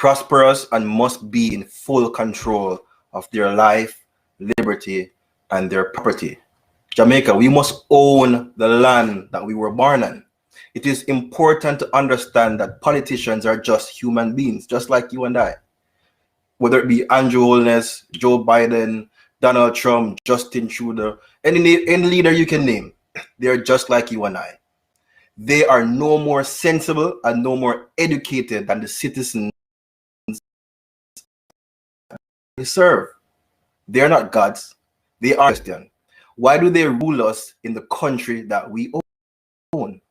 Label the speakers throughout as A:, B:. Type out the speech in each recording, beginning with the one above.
A: prosperous, and must be in full control of their life, liberty, and their property. Jamaica, we must own the land that we were born on. It is important to understand that politicians are just human beings, just like you and I. Whether it be Andrew Holness, Joe Biden, Donald Trump, Justin Trudeau, any leader you can name, they're just like you and I. They are no more sensible and no more educated than the citizens they serve. They are not gods. They are Christian. Why do they rule us in the country that we own?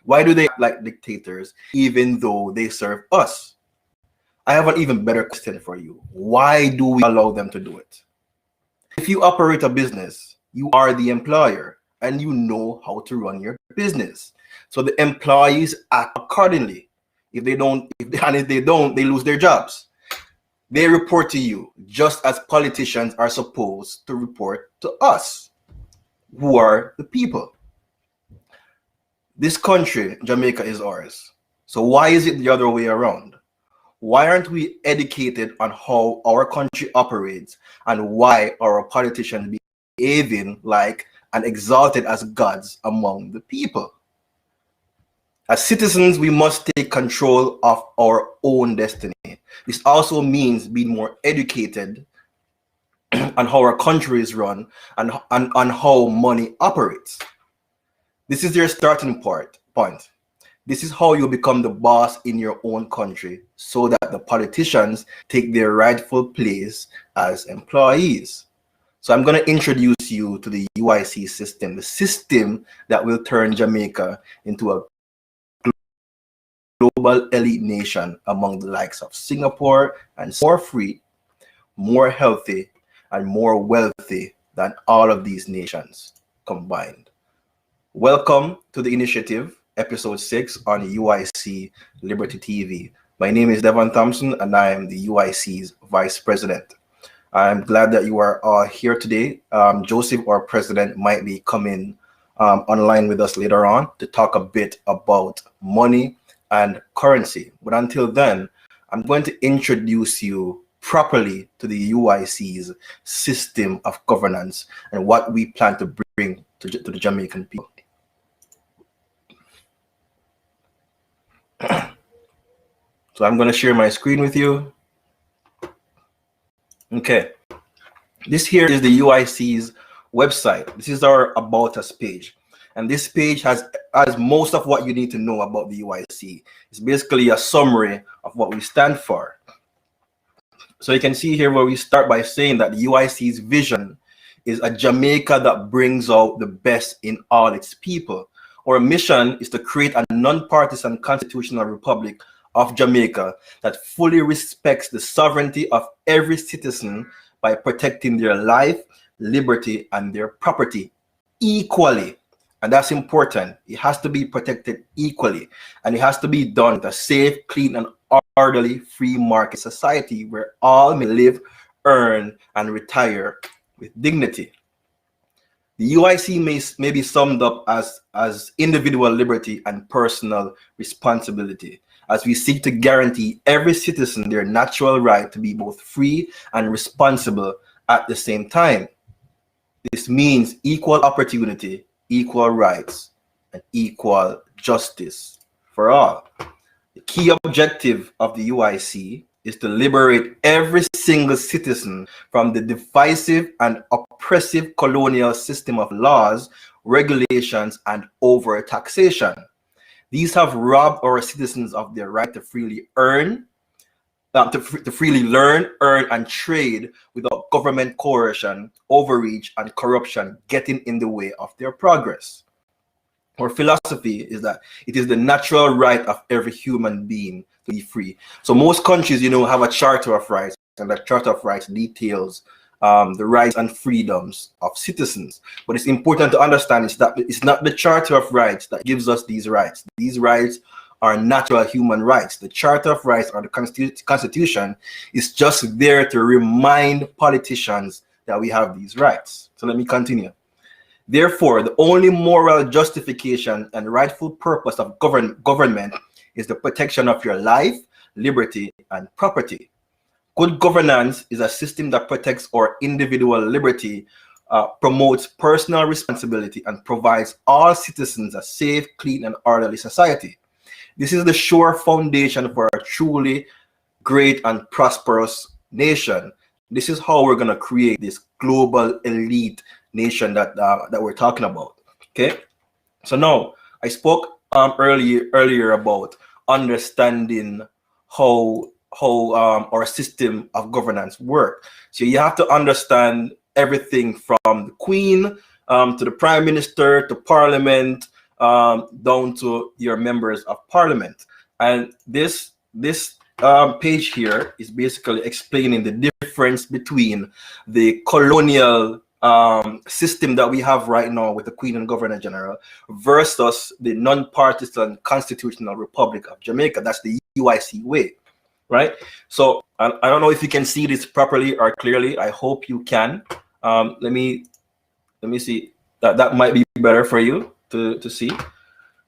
A: Why do they act like dictators even though they serve us? I have an even better question for you. Why do we allow them to do it? If you operate a business, you are the employer and you know how to run your business. So the employees act accordingly. If they don't, they lose their jobs. They report to you just as politicians are supposed to report to us, who are the people. This country, Jamaica, is ours. So why is it the other way around? Why aren't we educated on how our country operates and why our politicians behaving like and exalted as gods among the people? As citizens, we must take control of our own destiny. This also means being more educated on how our country is run and on how money operates. This is your starting point. This is how you become the boss in your own country so that the politicians take their rightful place as employees. So I'm going to introduce you to the UIC system, the system that will turn Jamaica into a global elite nation among the likes of Singapore, and more free, more healthy, and more wealthy than all of these nations combined. Welcome to the initiative, episode 6 on UIC Liberty TV. My name is Devon Thompson and I am the UIC's Vice President. I'm glad that you are all here today. Joseph, our president, might be coming online with us later on to talk a bit about money and currency. But until then, I'm going to introduce you properly to the UIC's system of governance and what we plan to bring to the Jamaican people. So I'm going to share my screen with you. Okay. This here is the UIC's website. This is our About Us page. And this page has most of what you need to know about the UIC. It's basically a summary of what we stand for. So you can see here where we start by saying that the UIC's vision is a Jamaica that brings out the best in all its people. Our mission is to create a non-partisan constitutional republic of Jamaica that fully respects the sovereignty of every citizen by protecting their life, liberty, and their property equally. And that's important. It has to be protected equally. And it has to be done with a safe, clean, and orderly free market society where all may live, earn, and retire with dignity. The UIC may be summed up as individual liberty and personal responsibility, as we seek to guarantee every citizen their natural right to be both free and responsible at the same time. This means equal opportunity, equal rights, and equal justice for all. The key objective of the UIC is to liberate every single citizen from the divisive and oppressive colonial system of laws, regulations, and over-taxation. These have robbed our citizens of their right to freely earn, to freely learn, earn, and trade without government coercion, overreach, and corruption getting in the way of their progress. Our philosophy is that it is the natural right of every human being to be free. So most countries, have a Charter of Rights, and that Charter of Rights details the rights and freedoms of citizens. But it's important to understand is that it's not the Charter of Rights that gives us these rights. These rights are natural human rights. The Charter of Rights or the Constitution is just there to remind politicians that we have these rights. So let me continue. Therefore, the only moral justification and rightful purpose of government is the protection of your life, liberty, and property. Good governance is a system that protects our individual liberty, promotes personal responsibility, and provides all citizens a safe, clean, and orderly society. This is the sure foundation for a truly great and prosperous nation. This is how we're going to create this global elite nation that we're talking about. Okay, so now I spoke earlier about understanding how our system of governance work. So you have to understand everything from the Queen to the Prime Minister to Parliament, down to your members of Parliament. And this page here is basically explaining the difference between the colonial system that we have right now with the Queen and Governor General versus the non-partisan constitutional Republic of Jamaica. That's the UIC way, right? So I don't know if you can see this properly or clearly. I hope you can. Let me see. That might be better for you to see.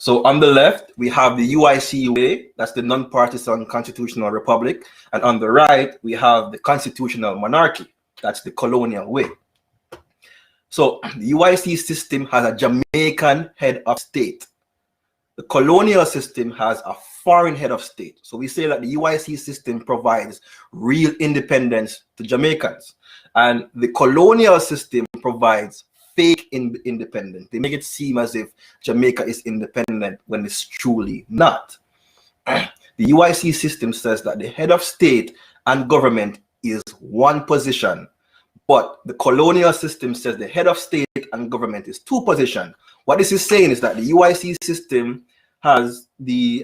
A: So on the left, we have the UIC way, that's the non-partisan constitutional republic. And on the right, we have the constitutional monarchy, that's the colonial way. So the UIC system has a Jamaican head of state. The colonial system has a foreign head of state. So we say that the UIC system provides real independence to Jamaicans. And the colonial system provides fake independence. They make it seem as if Jamaica is independent when it's truly not. The UIC system says that the head of state and government is one position, but the colonial system says the head of state and government is two positions. What this is saying is that the UIC system has the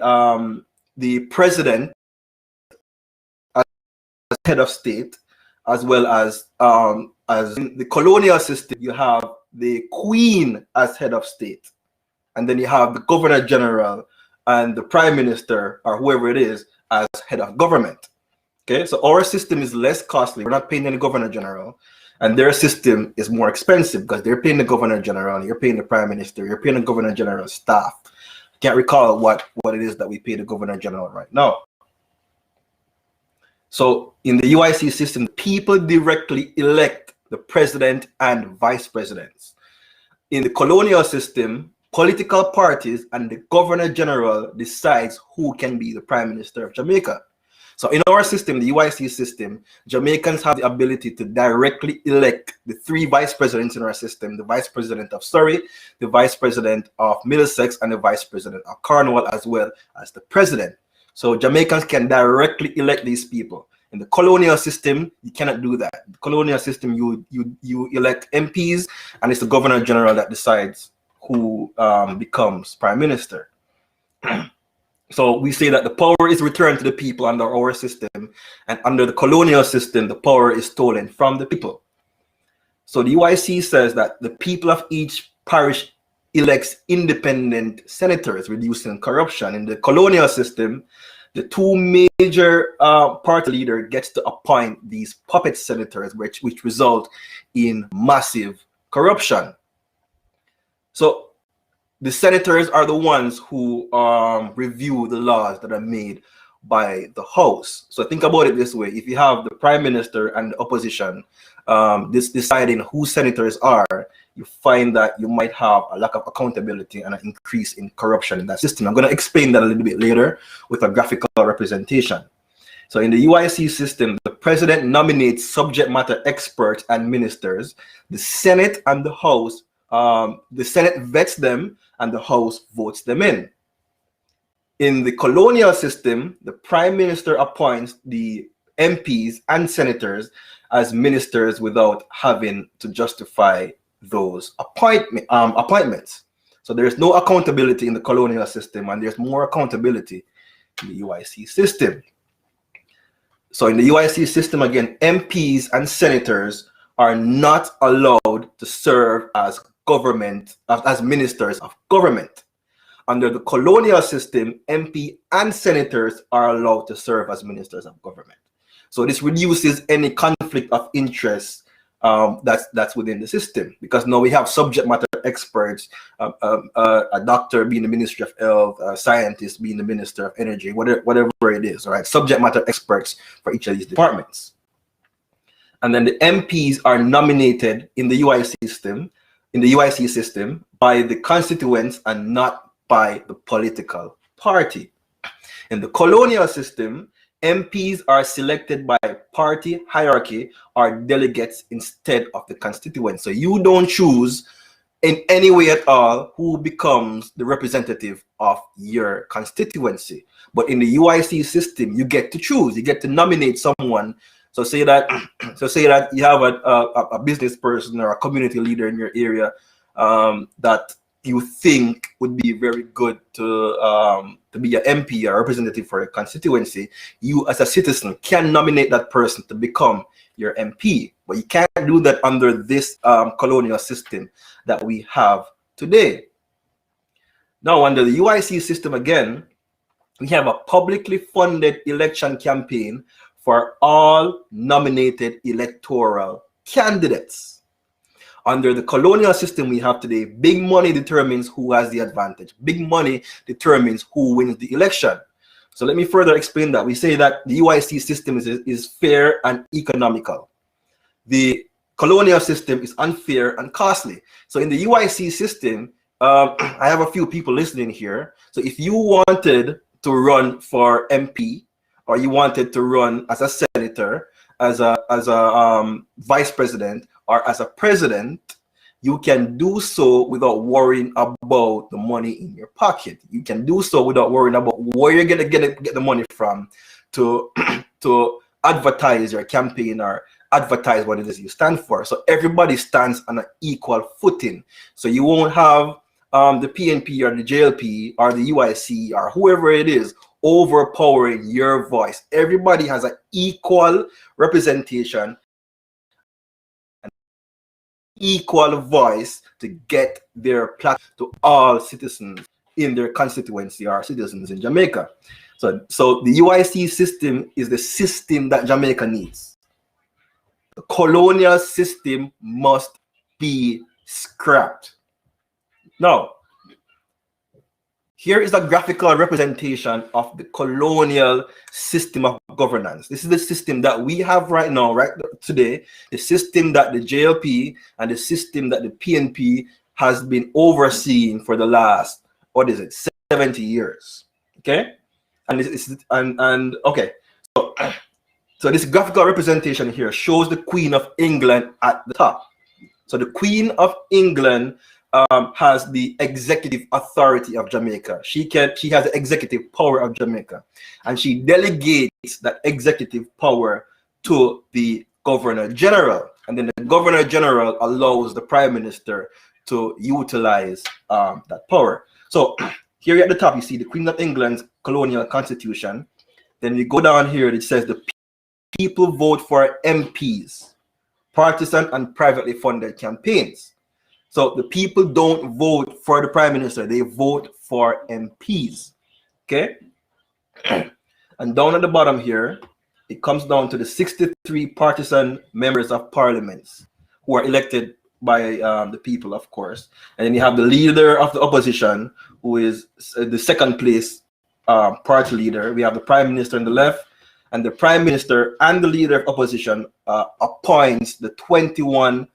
A: president as head of state, as well as in the colonial system, you have the Queen as head of state, and then you have the Governor General and the Prime Minister or whoever it is as head of government. Okay, so our system is less costly. We're not paying any Governor General, and their system is more expensive because they're paying the Governor General, you're paying the Prime Minister, you're paying the Governor General's staff. I can't recall what it is that we pay the Governor General right now. So in the UIC system, people directly elect the president and vice presidents. In the colonial system, political parties and the Governor General decides who can be the Prime Minister of Jamaica. So in our system, the UIC system, Jamaicans have the ability to directly elect the three vice presidents in our system: the vice president of Surrey, the vice president of Middlesex, and the vice president of Cornwall, as well as the president. So Jamaicans can directly elect these people. In the colonial system, you cannot do that. The colonial system, you elect MPs, and it's the Governor General that decides who becomes Prime Minister. So we say that the power is returned to the people under our system, and under the colonial system, the power is stolen from the people. So the UIC says that the people of each parish elects independent senators, reducing corruption. In the colonial system, the two major party leader gets to appoint these puppet senators, which result in massive corruption. So the senators are the ones who review the laws that are made by the House. So think about it this way: if you have the Prime Minister and the opposition deciding who senators are, you find that you might have a lack of accountability and an increase in corruption in that system. I'm going to explain that a little bit later with a graphical representation. So in the UIC system, the president nominates subject matter experts and ministers. The Senate and the House, the Senate vets them and the House votes them in. In the colonial system, the Prime Minister appoints the MPs and senators as ministers without having to justify those appointments. So there's no accountability in the colonial system, and there's more accountability in the UIC system. So in the UIC system, again, MPs and senators are not allowed to serve as ministers of government. Under the colonial system, MP and senators are allowed to serve as ministers of government. So this reduces any conflict of interest that's within the system, because now we have subject matter experts, a doctor being the Ministry of Health, a scientist being the Minister of Energy, whatever it is, all right? Subject matter experts for each of these departments. And then the MPs are nominated in the UIC system by the constituents and not by the political party. In the colonial system, MPs are selected by party hierarchy or delegates instead of the constituents. So you don't choose in any way at all who becomes the representative of your constituency. But in the UIC system, you get to choose. You get to nominate someone. So say that you have a business person or a community leader in your area that you think would be very good to be an MP or representative for a constituency. You as a citizen can nominate that person to become your MP, but you can't do that under this colonial system that we have today. Now, under the UIC system again, we have a publicly funded election campaign for all nominated electoral candidates. Under the colonial system we have today, big money determines who has the advantage. Big money determines who wins the election. So let me further explain that. We say that the UIC system is fair and economical. The colonial system is unfair and costly. So in the UIC system, I have a few people listening here. So if you wanted to run for MP, or you wanted to run as a senator, as a vice president, or as a president, you can do so without worrying about the money in your pocket. You can do so without worrying about where you're gonna get the money from to advertise your campaign or advertise what it is you stand for. So everybody stands on an equal footing. So you won't have the PNP or the JLP or the UIC or whoever it is overpowering your voice. Everybody has an equal representation, an equal voice to get their platform to all citizens in their constituency or citizens in Jamaica. So the UIC system is the system that Jamaica needs. The colonial system must be scrapped. Now, here is a graphical representation of the colonial system of governance. This is the system that we have right now, right today, the system that the JLP and the system that the PNP has been overseeing for the last, 70 years. Okay? And okay. So this graphical representation here shows the Queen of England at the top. So the Queen of England has the executive authority of Jamaica. She has the executive power of Jamaica, and she delegates that executive power to the Governor General, and then the Governor General allows the Prime Minister to utilize that power. So here at the top you see the Queen of England's colonial constitution. Then we go down here, it says the people vote for MPs, partisan and privately funded campaigns. So the people don't vote for the Prime Minister, they vote for MPs. Okay? And down at the bottom here, it comes down to the 63 partisan members of parliament who are elected by the people, of course. And then you have the leader of the opposition, who is the second place party leader. We have the Prime Minister on the left, and the Prime Minister and the leader of opposition appoints the 21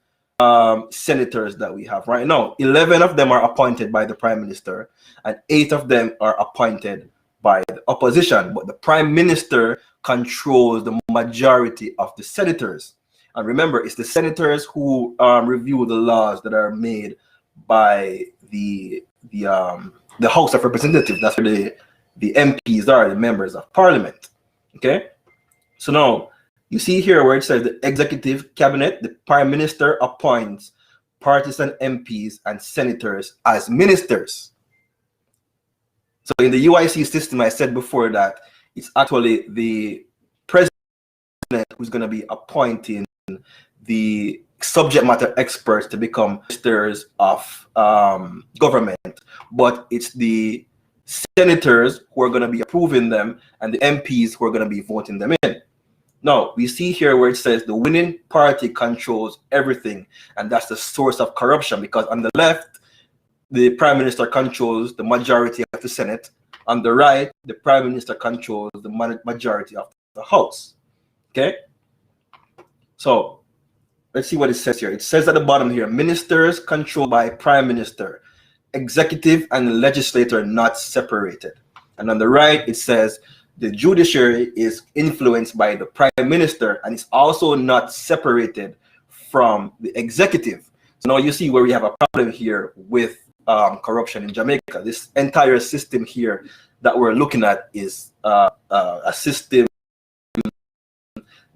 A: senators that we have right now. 11 of them are appointed by the Prime Minister, and 8 of them are appointed by the opposition. But the Prime Minister controls the majority of the senators. And remember, it's the senators who review the laws that are made by the House of Representatives. That's where the MPs are, the members of Parliament. Okay, so now you see here where it says the executive cabinet, the Prime Minister appoints partisan MPs and senators as ministers. So in the UIC system, I said before that it's actually the president who's going to be appointing the subject matter experts to become ministers of government, but it's the senators who are going to be approving them and the MPs who are going to be voting them in. Now, we see here where it says the winning party controls everything, and that's the source of corruption, because on the left, the prime minister controls the majority of the Senate. On the right, the prime minister controls the majority of the House. Okay? So, let's see what it says here. It says at the bottom here, ministers controlled by prime minister, executive and legislator not separated. And on the right, it says the judiciary is influenced by the prime minister and is also not separated from the executive. So now you see where we have a problem here with corruption in Jamaica. This entire system here that we're looking at is a system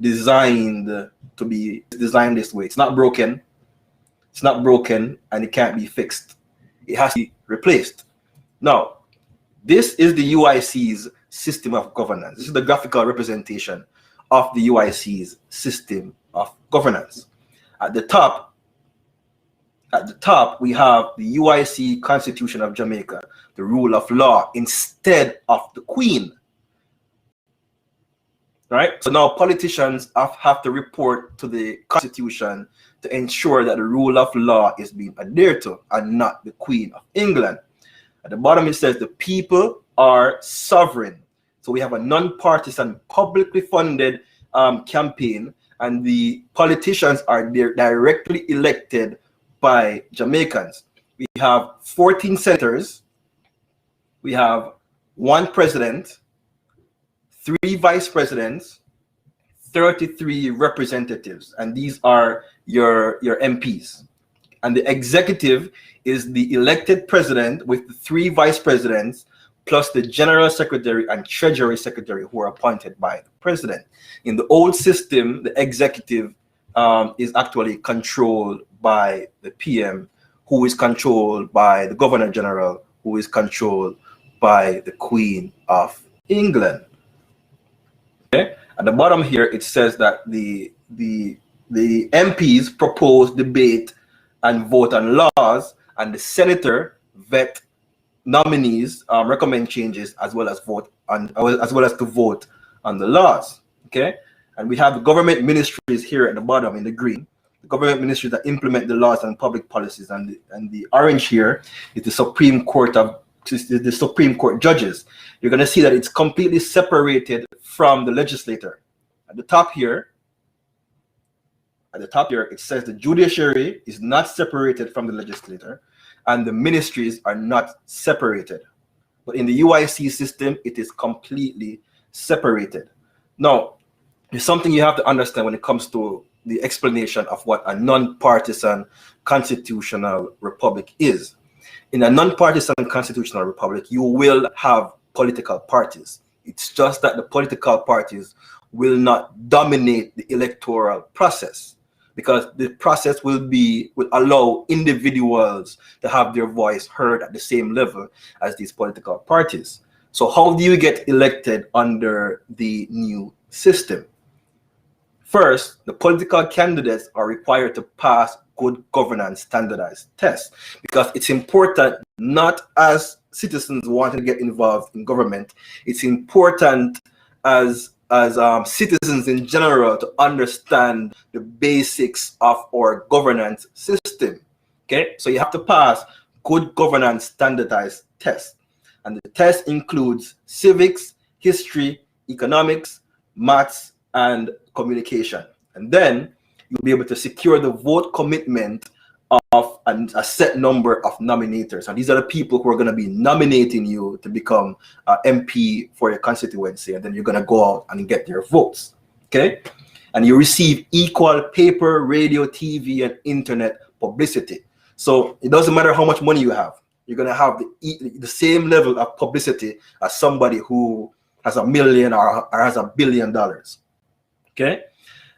A: designed to be designed this way. It's not broken. It's not broken, and it can't be fixed. It has to be replaced. Now, this is the UIC's system of governance. This is the graphical representation of the UIC's system of governance. At the top, we have the UIC Constitution of Jamaica, the rule of law, instead of the Queen. Right? So now politicians have to report to the Constitution to ensure that the rule of law is being adhered to, and not the Queen of England. At the bottom, it says the people are sovereign. So we have a non-partisan, publicly funded campaign, and the politicians are directly elected by Jamaicans. We have 14 senators. We have 1 president, 3 vice presidents, 33 representatives, and these are your MPs. And the executive is the elected president with the 3 vice presidents, plus the general secretary and treasury secretary who are appointed by the president. In the old system, the executive is actually controlled by the PM, who is controlled by the governor general, who is controlled by the Queen of England. Okay? At the bottom here, it says that the MPs propose, debate, and vote on laws, and the senator vet nominees, recommend changes, as well as vote to vote on the laws. Okay, and we have the government ministries here at the bottom in the green, the government ministries that implement the laws and public policies, and the orange here is the Supreme Court judges. You're going to see that it's completely separated from the legislator. At the top here, it says the judiciary is not separated from the legislator, and the ministries are not separated. But in the UIC system, it is completely separated. Now, there's something you have to understand when it comes to the explanation of what a non-partisan constitutional republic is. In a non-partisan constitutional republic, you will have political parties. It's just that the political parties will not dominate the electoral process, because the process will allow individuals to have their voice heard at the same level as these political parties. So how do you get elected under the new system? First, the political candidates are required to pass good governance standardized tests, because it's important, not as citizens wanting to get involved in government, it's important as citizens in general to understand the basics of our governance system. Okay, so you have to pass good governance standardized tests, and the test includes civics, history, economics, maths, and communication. And then you'll be able to secure the vote commitment of a set number of nominators, and these are the people who are going to be nominating you to become MP for your constituency, and then you're going to go out and get their votes. Okay, and you receive equal paper, radio, TV, and internet publicity. So it doesn't matter how much money you have, you're going to have the same level of publicity as somebody who has $1 million or has $1 billion. Okay,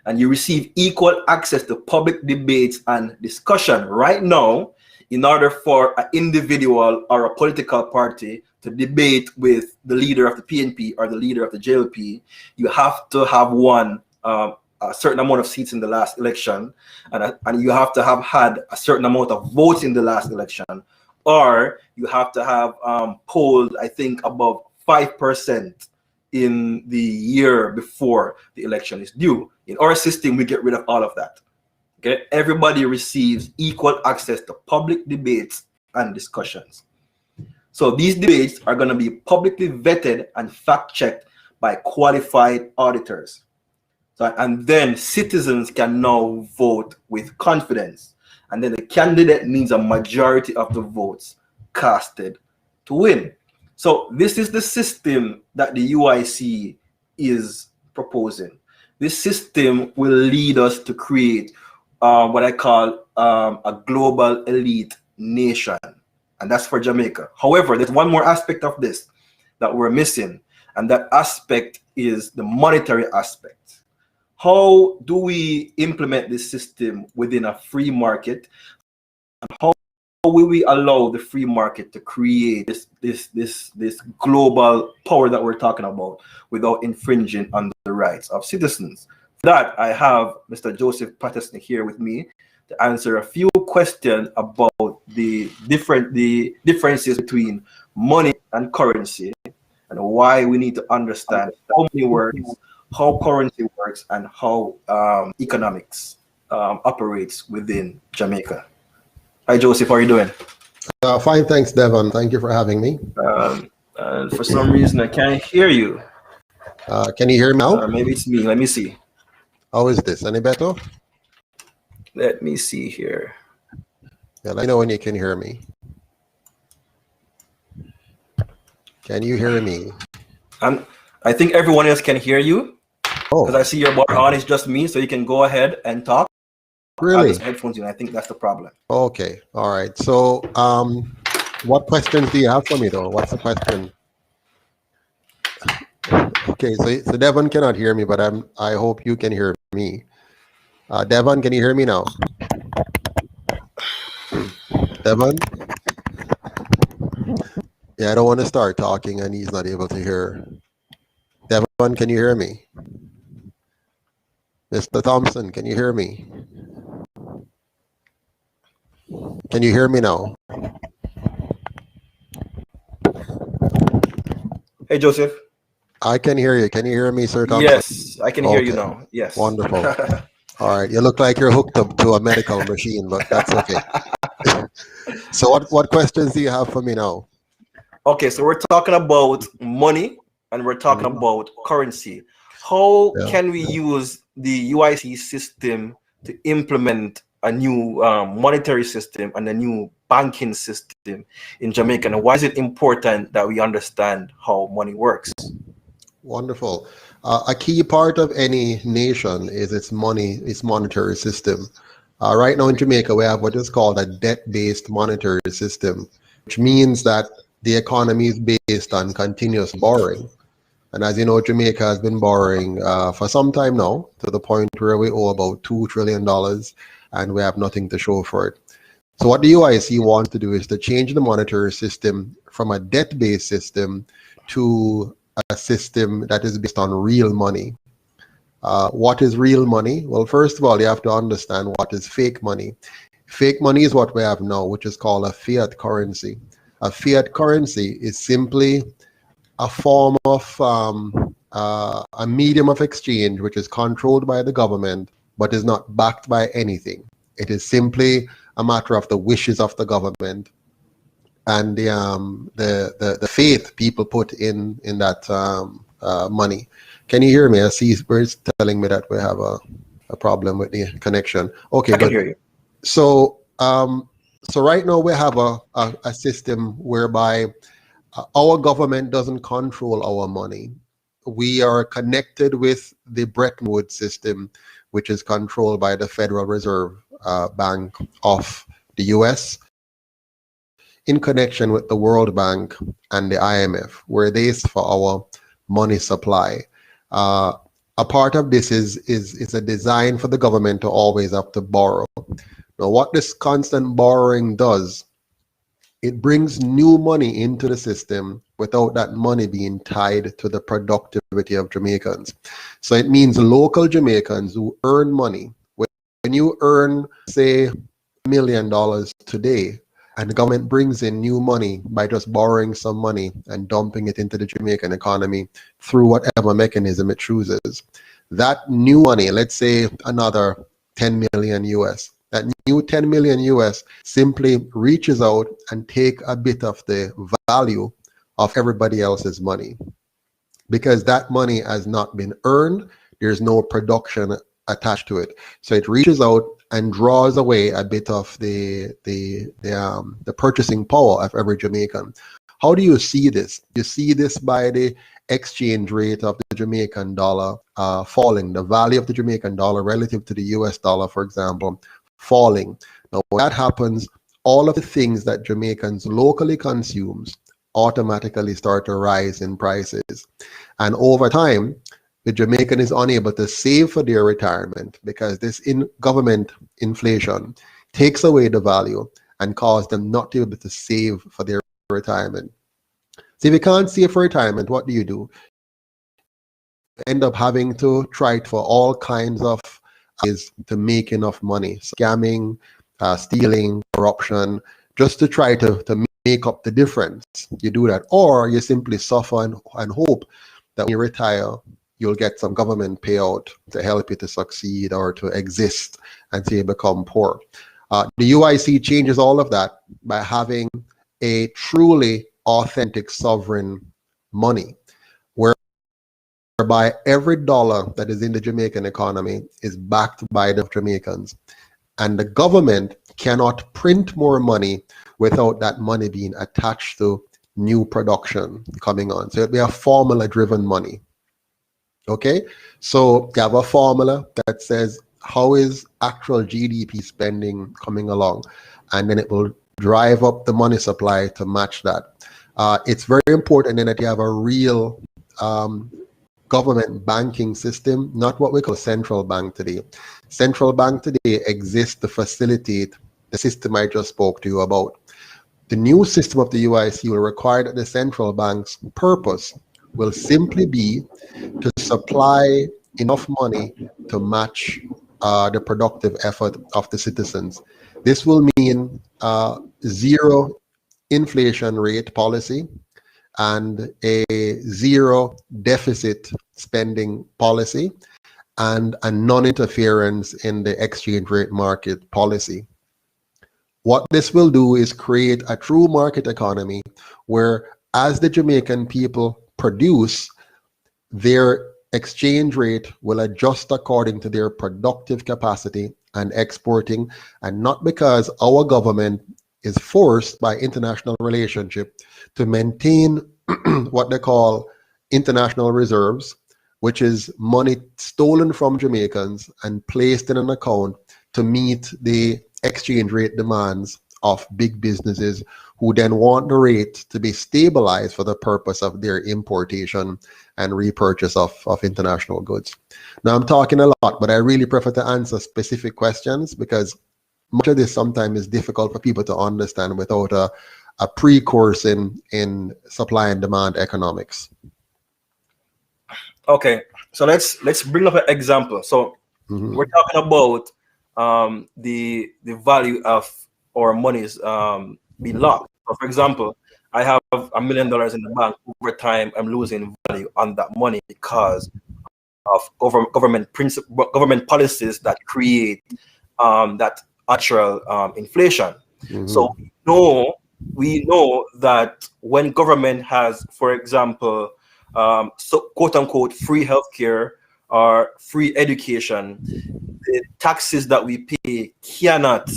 A: and you receive equal access to public debates and discussion. Right now, in order for an individual or a political party to debate with the leader of the PNP or the leader of the JLP, you have to have won a certain amount of seats in the last election, and you have to have had a certain amount of votes in the last election, or you have to have polled, I think, above 5% in the year before the election is due. In our system, we get rid of all of that. Okay, everybody receives equal access to public debates and discussions. So these debates are going to be publicly vetted and fact-checked by qualified auditors. So, and then citizens can now vote with confidence. And then the candidate needs a majority of the votes casted to win. So this is the system that the UIC is proposing. This system will lead us to create what I call a global elite nation, and that's for Jamaica. However, there's one more aspect of this that we're missing, and that aspect is the monetary aspect. How do we implement this system within a free market? How will we allow the free market to create this global power that we're talking about without infringing on the rights of citizens? For that, I have Mr. Joseph Patterson here with me to answer a few questions about the differences between money and currency, and why we need to understand how money works, how currency works, and how economics operates within Jamaica. Hi, Joseph. How are you doing?
B: Fine, thanks, Devon. Thank you for having me.
A: For some reason, I can't hear you.
B: Can you hear me now?
A: Maybe it's me. Let me see.
B: How is this? Any better?
A: Let me see here.
B: Yeah, let me know when you can hear me. Can you hear me?
A: I think everyone else can hear you.
B: Oh,
A: because I see your bar on. It's just me, so you can go ahead and talk.
B: really?
A: Headphones in. I think that's the problem.
B: Okay, all right. So, what questions do you have for me, though? What's the question? Okay, so Devon cannot hear me, but I hope you can hear me. Devon, can you hear me now? Devon? Yeah, I don't want to start talking and he's not able to hear. Devon, can you hear me? Mr. Thompson, can you hear me? Can you hear me now?
A: Hey, Joseph.
B: I can hear you. Can you hear me, Sir Thompson?
A: Yes, I can hear you now. Yes.
B: Wonderful. All right. You look like you're hooked up to a medical machine, but that's okay. So what questions do you have for me now?
A: Okay, so we're talking about money and we're talking about currency. How can we use the UIC system to implement a new monetary system and a new banking system in Jamaica? And why is it important that we understand how money works?
B: Wonderful. A key part of any nation is its monetary system. Right now in Jamaica, we have what is called a debt-based monetary system, which means that the economy is based on continuous borrowing. And as you know, Jamaica has been borrowing for some time now, to the point where we owe about $2 trillion and we have nothing to show for it. So what the UIC wants to do is to change the monetary system from a debt-based system to a system that is based on real money. What is real money? Well, first of all, you have to understand what is fake money. Fake money is what we have now, which is called a fiat currency. A fiat currency is simply a form of a medium of exchange which is controlled by the government but is not backed by anything. It is simply a matter of the wishes of the government and the faith people put in that money. Can you hear me? I see it's telling me that we have a problem with the connection. Okay,
A: I can hear you.
B: So so right now we have a system whereby our government doesn't control our money. We are connected with the Bretton Woods system, which is controlled by the Federal Reserve Bank of the US, in connection with the World Bank and the IMF, where they for our money supply. A part of this is a design for the government to always have to borrow. Now, what this constant borrowing does, it brings new money into the system without that money being tied to the productivity of Jamaicans. So it means local Jamaicans who earn money. When you earn, say, $1 million today, and the government brings in new money by just borrowing some money and dumping it into the Jamaican economy through whatever mechanism it chooses. That new money, let's say another 10 million US, that new 10 million US simply reaches out and take a bit of the value of everybody else's money. Because that money has not been earned, there's no production attached to it. So it reaches out and draws away a bit of the purchasing power of every Jamaican. How do you see this? You see this by the exchange rate of the Jamaican dollar falling, the value of the Jamaican dollar relative to the US dollar, for example, falling. Now, when that happens, all of the things that Jamaicans locally consumes automatically start to rise in prices. And over time, the Jamaican is unable to save for their retirement because this government inflation takes away the value and causes them not to be able to save for their retirement. So if you can't save for retirement, what do? You end up having to try for all kinds of ways to make enough money, scamming, stealing, corruption, just to try to make up the difference. You do that, or you simply suffer and hope that when you retire, you'll get some government payout to help you to succeed or to exist until you become poor. The UIC changes all of that by having a truly authentic sovereign money, whereby every dollar that is in the Jamaican economy is backed by the Jamaicans. And the government cannot print more money without that money being attached to new production coming on. So it'll be a formula-driven money. Okay, so you have a formula that says how is actual GDP spending coming along, and then it will drive up the money supply to match that. It's very important then that you have a real government banking system, not what we call central bank today. Central bank today exists to facilitate the system I just spoke to you about. The new system of the UIC will require that the central bank's purpose will simply be to supply enough money to match the productive effort of the citizens. This will mean zero inflation rate policy and a zero deficit spending policy and a non-interference in the exchange rate market policy. What this will do is create a true market economy where, as the Jamaican people produce, their exchange rate will adjust according to their productive capacity and exporting, and not because our government is forced by international relationship to maintain what they call international reserves, which is money stolen from Jamaicans and placed in an account to meet the exchange rate demands of big businesses who then want the rate to be stabilized for the purpose of their importation and repurchase of international goods. Now, I'm talking a lot, but I really prefer to answer specific questions because much of this sometimes is difficult for people to understand without a pre-course in supply and demand economics.
A: Okay, so let's bring up an example. So we're talking about the value of our monies being locked. So for example, I have $1 million in the bank. Over time, I'm losing value on that money because of government policies that create that natural inflation. So we know that when government has, for example, so quote unquote free healthcare or free education, the taxes that we pay cannot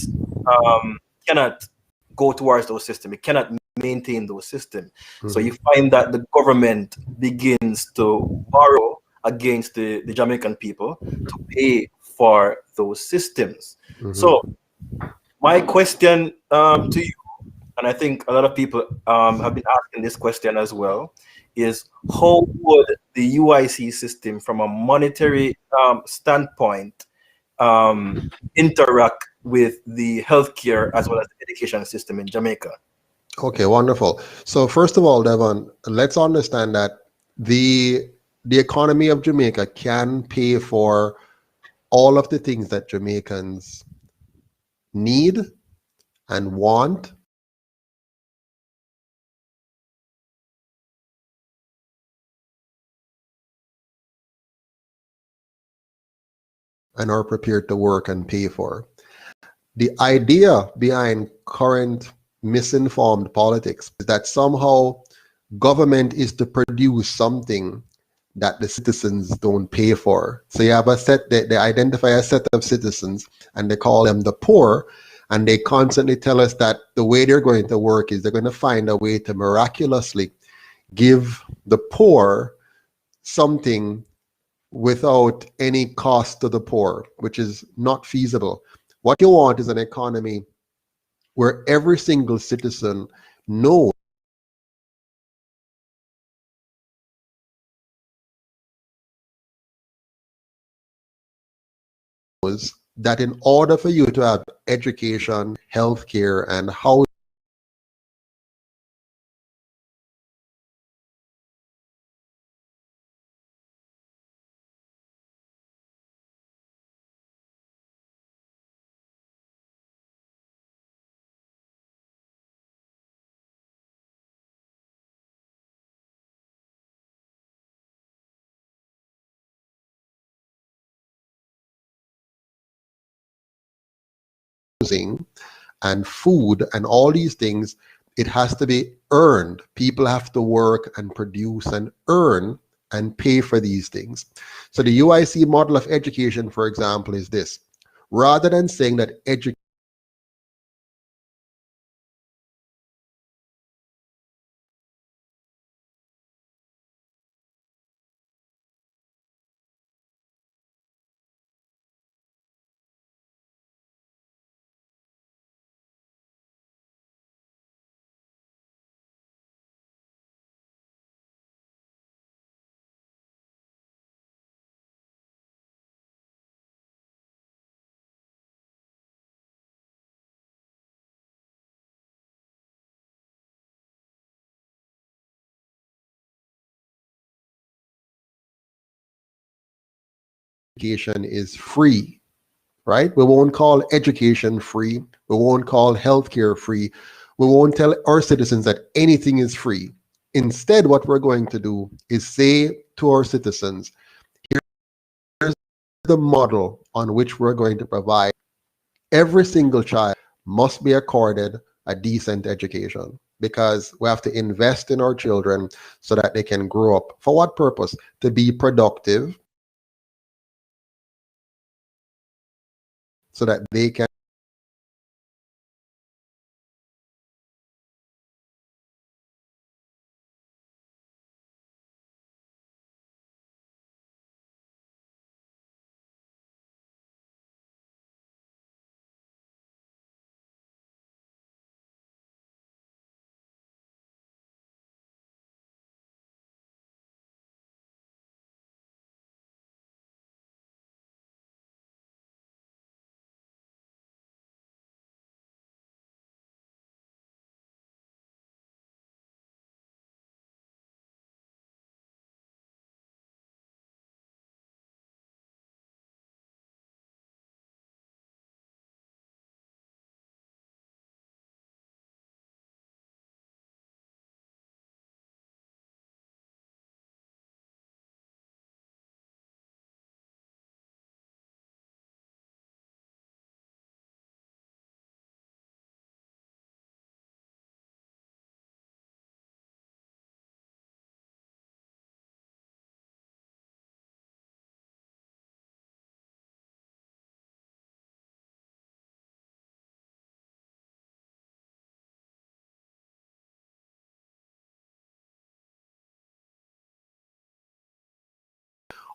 A: go towards those systems. It cannot maintain those systems. So you find that the government begins to borrow against the Jamaican people to pay for those systems. So my question to you, and I think a lot of people have been asking this question as well, is how would the UIC system from a monetary standpoint interact with the healthcare as well as the education system in Jamaica?
B: Okay, wonderful. So first of all, Devon, let's understand that the economy of Jamaica can pay for all of the things that Jamaicans need and want and are prepared to work and pay for. The idea behind current misinformed politics is that somehow government is to produce something that the citizens don't pay for. So you have a set, they identify a set of citizens and they call them the poor, and they constantly tell us that the way they're going to work is they're going to find a way to miraculously give the poor something without any cost to the poor, which is not feasible. What you want is an economy where every single citizen knows that in order for you to have education, healthcare, and housing, and food and all these things, it has to be earned. People have to work and produce and earn and pay for these things. So the UIC model of education, for example, is this. Rather than saying that education is free, right? We won't call education free. We won't call healthcare free. We won't tell our citizens that anything is free. Instead, what we're going to do is say to our citizens, here's the model on which we're going to provide. Every single child must be accorded a decent education because we have to invest in our children so that they can grow up. For what purpose? To be productive, so that they can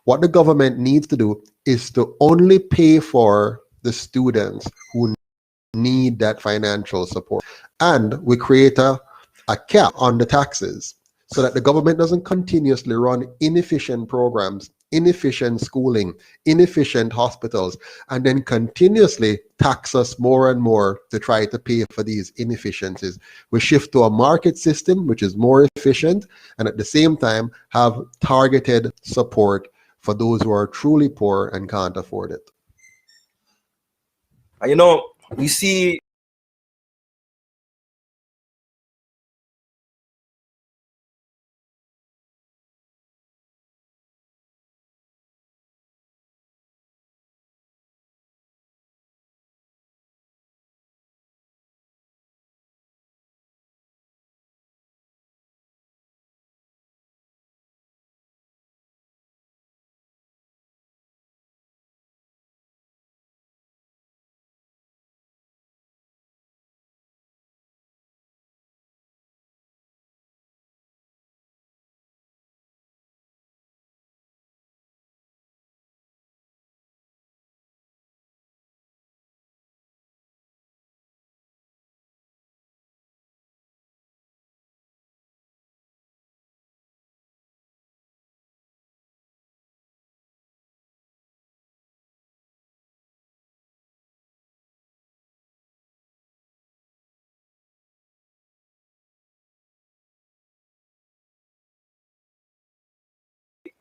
B: what the government needs to do is to only pay for the students who need that financial support. And we create a cap on the taxes so that the government doesn't continuously run inefficient programs, inefficient schooling, inefficient hospitals, and then continuously tax us more and more to try to pay for these inefficiencies. We shift to a market system which is more efficient and at the same time have targeted support for those who are truly poor and can't afford it.
A: And you know, we see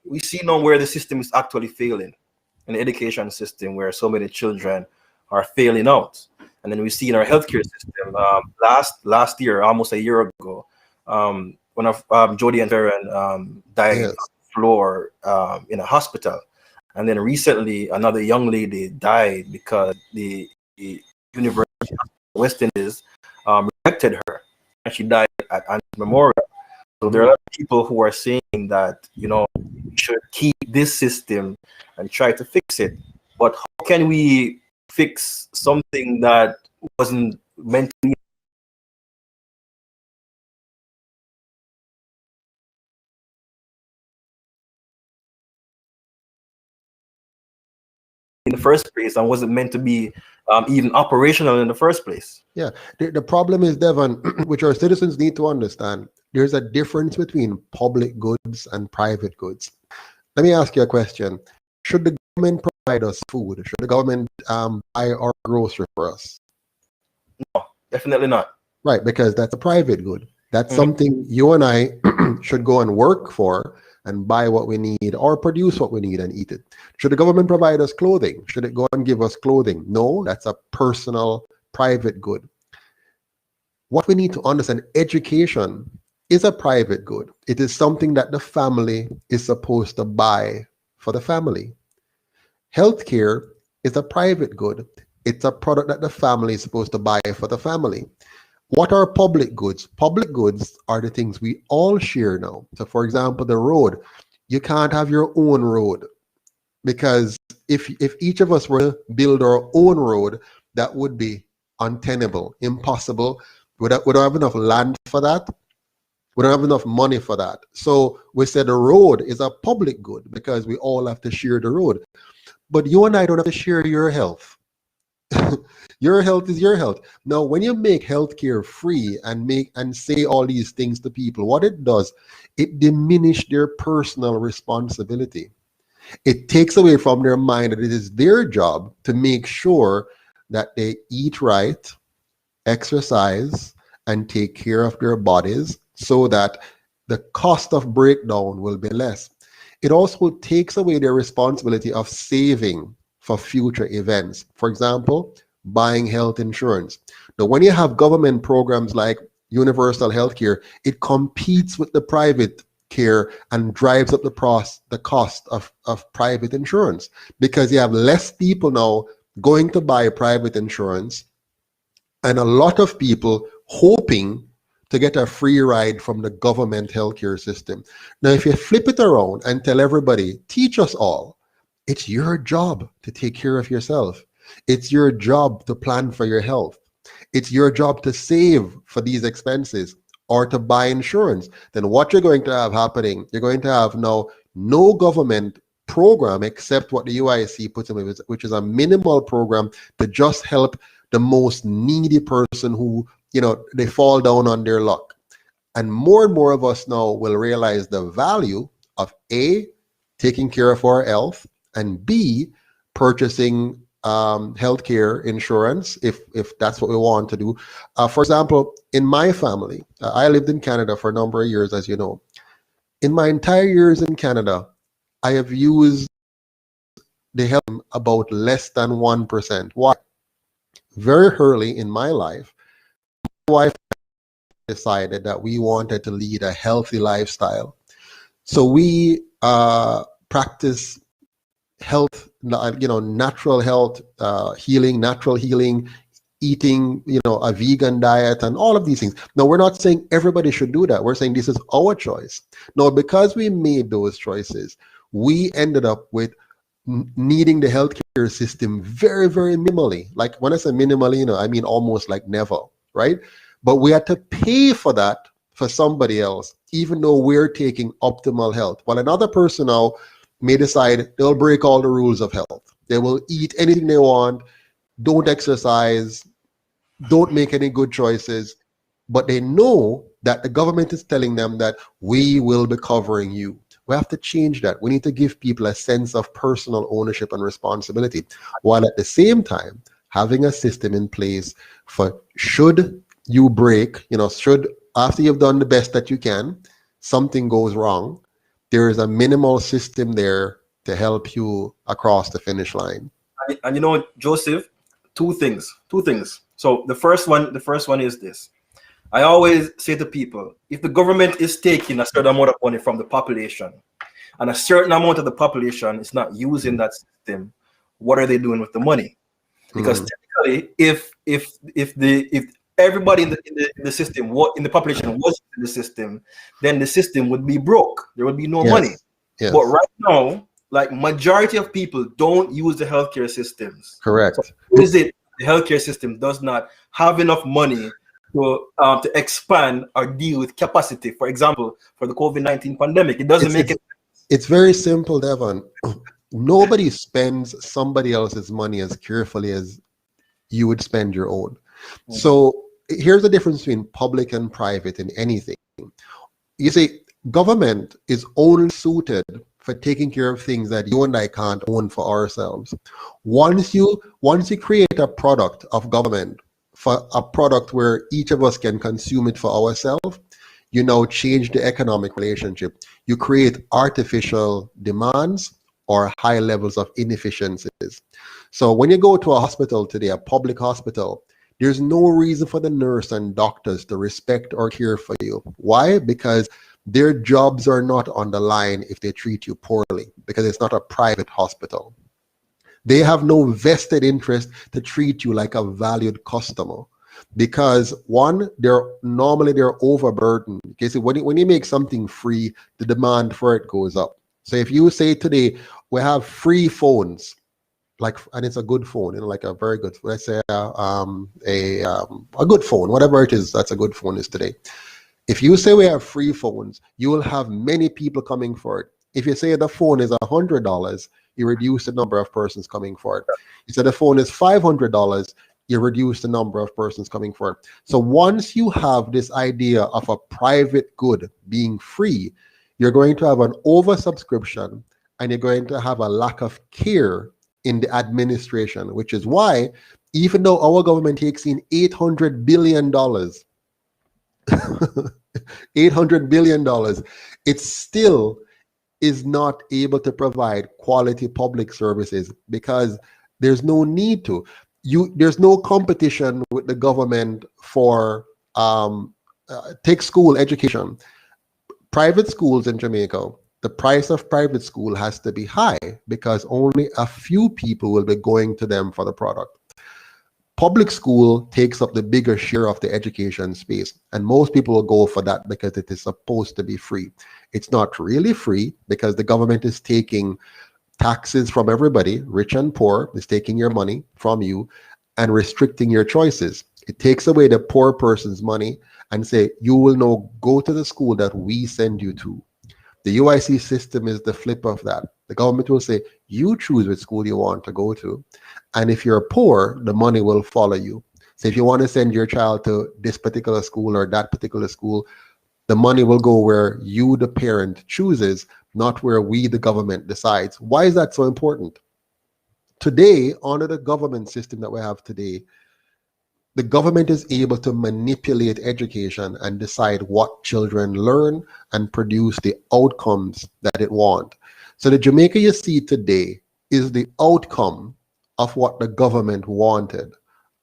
A: we see now where the system is actually failing, in the education system, where so many children are failing out. And then we see in our healthcare system, last year, almost a year ago, one of Jody and Farron died on
B: Yes.
A: the floor in a hospital. And then recently, another young lady died because the University of West Indies rejected her, and she died at Anne's Memorial. So there are a lot of people who are saying that, you know, we should keep this system and try to fix it. But how can we fix something that wasn't meant to be in the first place and wasn't meant to be even operational in the first place?
B: Yeah. The problem is, Devon, which our citizens need to understand, there's a difference between public goods and private goods. Let me ask you a question. Should the government provide us food? Should the government buy our grocery for us?
A: No, definitely not.
B: Right, because that's a private good. That's something you and I should go and work for and buy what we need or produce what we need and eat it. Should the government provide us clothing? Should it go and give us clothing? No, that's a personal, private good. What we need to understand, education is a private good. It is something that the family is supposed to buy for the family. Healthcare is a private good. It's a product that the family is supposed to buy for the family. What are public goods? Public goods are the things we all share now. So, for example, the road. You can't have your own road, because if each of us were to build our own road, that would be untenable, impossible. We don't have enough land for that. We don't have enough money for that. So we said the road is a public good because we all have to share the road. But you and I don't have to share your health. Your health is your health. Now, when you make healthcare free and say all these things to people, what it does, it diminishes their personal responsibility. It takes away from their mind that it is their job to make sure that they eat right, exercise, and take care of their bodies so that the cost of breakdown will be less. It also takes away their responsibility of saving for future events. For example, buying health insurance. Now, when you have government programs like universal healthcare, it competes with the private care and drives up the cost of private insurance, because you have less people now going to buy private insurance and a lot of people hoping to get a free ride from the government healthcare system. Now, if you flip it around and tell everybody, teach us all, it's your job to take care of yourself. It's your job to plan for your health. It's your job to save for these expenses or to buy insurance. Then what you're going to have happening, you're going to have now no government program except what the UIC puts in, which is a minimal program to just help the most needy person who, they fall down on their luck. And more of us now will realize the value of A, taking care of our health, and B, purchasing healthcare insurance if that's what we want to do. For example, in my family, I lived in Canada for a number of years, as you know. In my entire years in Canada, I have used the health about less than 1%. Why? Very early in my life, my wife decided that we wanted to lead a healthy lifestyle. So we practice health, natural health, healing, natural healing, eating, a vegan diet, and all of these things. Now, we're not saying everybody should do that. We're saying this is our choice. Now, because we made those choices, we ended up with needing the healthcare system very, very minimally. Like when I say minimally, I mean almost like never, right? But we had to pay for that for somebody else, even though we're taking optimal health. While another person now may decide they'll break all the rules of health. They will eat anything they want, don't exercise, don't make any good choices, but they know that the government is telling them that we will be covering you. We have to change that. We need to give people a sense of personal ownership and responsibility, while at the same time having a system in place for should you break, should after you've done the best that you can, something goes wrong, there is a minimal system there to help you across the finish line.
A: And you know, Joseph, two things. So the first one is this. I always say to people, if the government is taking a certain amount of money from the population, and a certain amount of the population is not using that system, what are they doing with the money? Because technically, if everybody in the system, in the population was in the system, then the system would be broke. There would be no money.
B: Yes.
A: But right now, like majority of people don't use the healthcare systems.
B: Correct.
A: So is it the healthcare system does not have enough money to expand or deal with capacity? For example, for the COVID-19 pandemic, it doesn't make it.
B: It's very simple, Devon. Nobody spends somebody else's money as carefully as you would spend your own. So here's the difference between public and private in anything. You see, government is only suited for taking care of things that you and I can't own for ourselves. Once you create a product of government, for a product where each of us can consume it for ourselves, you now change the economic relationship. You create artificial demands or high levels of inefficiencies. So when you go to a hospital today, a public hospital, there's no reason for the nurse and doctors to respect or care for you. Why? Because their jobs are not on the line if they treat you poorly, because it's not a private hospital. They have no vested interest to treat you like a valued customer, because one, they're overburdened. Okay, so when you make something free, the demand for it goes up. So if you say today we have free phones, and it's a good phone, like a very good, let's say a good phone, whatever it is, that's a good phone is today. If you say we have free phones, you will have many people coming for it. If you say the phone is $100, you reduce the number of persons coming for it. You say the phone is $500, you reduce the number of persons coming for it. So once you have this idea of a private good being free, you're going to have an oversubscription, and you're going to have a lack of care in the administration, which is why, even though our government takes in $800 billion, $800 billion, it still is not able to provide quality public services, because there's no need to. There's no competition with the government for take school education. Private schools in Jamaica, the price of private school has to be high because only a few people will be going to them for the product. Public school takes up the bigger share of the education space, and most people will go for that because it is supposed to be free. It's not really free because the government is taking taxes from everybody, rich and poor, is taking your money from you and restricting your choices. It takes away the poor person's money and say, you will now go to the school that we send you to. The UIC system is the flip of that. The government will say, you choose which school you want to go to. And if you're poor, the money will follow you. So if you want to send your child to this particular school or that particular school, the money will go where you, the parent, chooses, not where we, the government, decides. Why is that so important? Today, under the government system that we have today, the government is able to manipulate education and decide what children learn and produce the outcomes that it wants. So the Jamaica you see today is the outcome of what the government wanted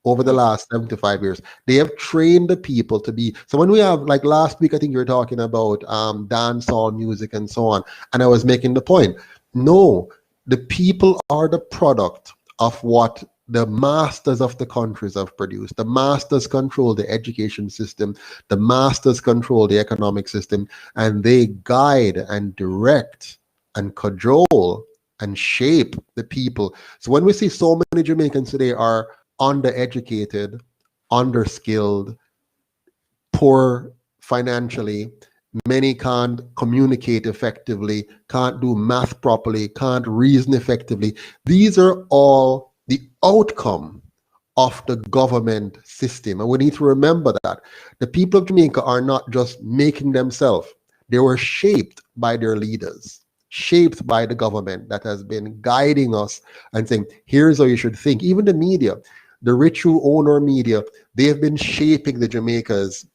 B: over the last 75 years. They have trained the people to be. So when we have, like last week, I think you were talking about dancehall music and so on, and I was making the point, no, the people are the product of what the masters of the countries have produced. The masters control the education system. The masters control the economic system, and they guide and direct and cajole and shape the people. So when we see so many Jamaicans today are undereducated, underskilled, poor financially, many can't communicate effectively, can't do math properly, can't reason effectively. These are all the outcome of the government system. And we need to remember that the people of Jamaica are not just making themselves. They were shaped by their leaders, shaped by the government that has been guiding us and saying, here's how you should think. Even the media, the rich who own our media, they have been shaping the Jamaica's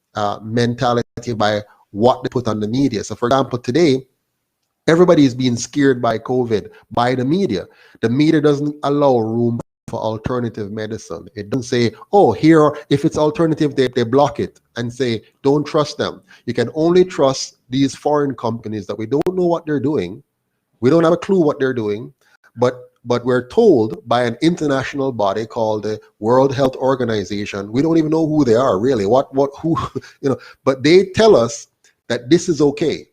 B: mentality by what they put on the media. So for example, today, Everybody is being scared by COVID, by the media. The media doesn't allow room for alternative medicine. It doesn't say, oh, here, if it's alternative, they block it and say, don't trust them. You can only trust these foreign companies that we don't know what they're doing. We don't have a clue what they're doing, but we're told by an international body called the World Health Organization. We don't even know who they are really, who, but they tell us that this is okay.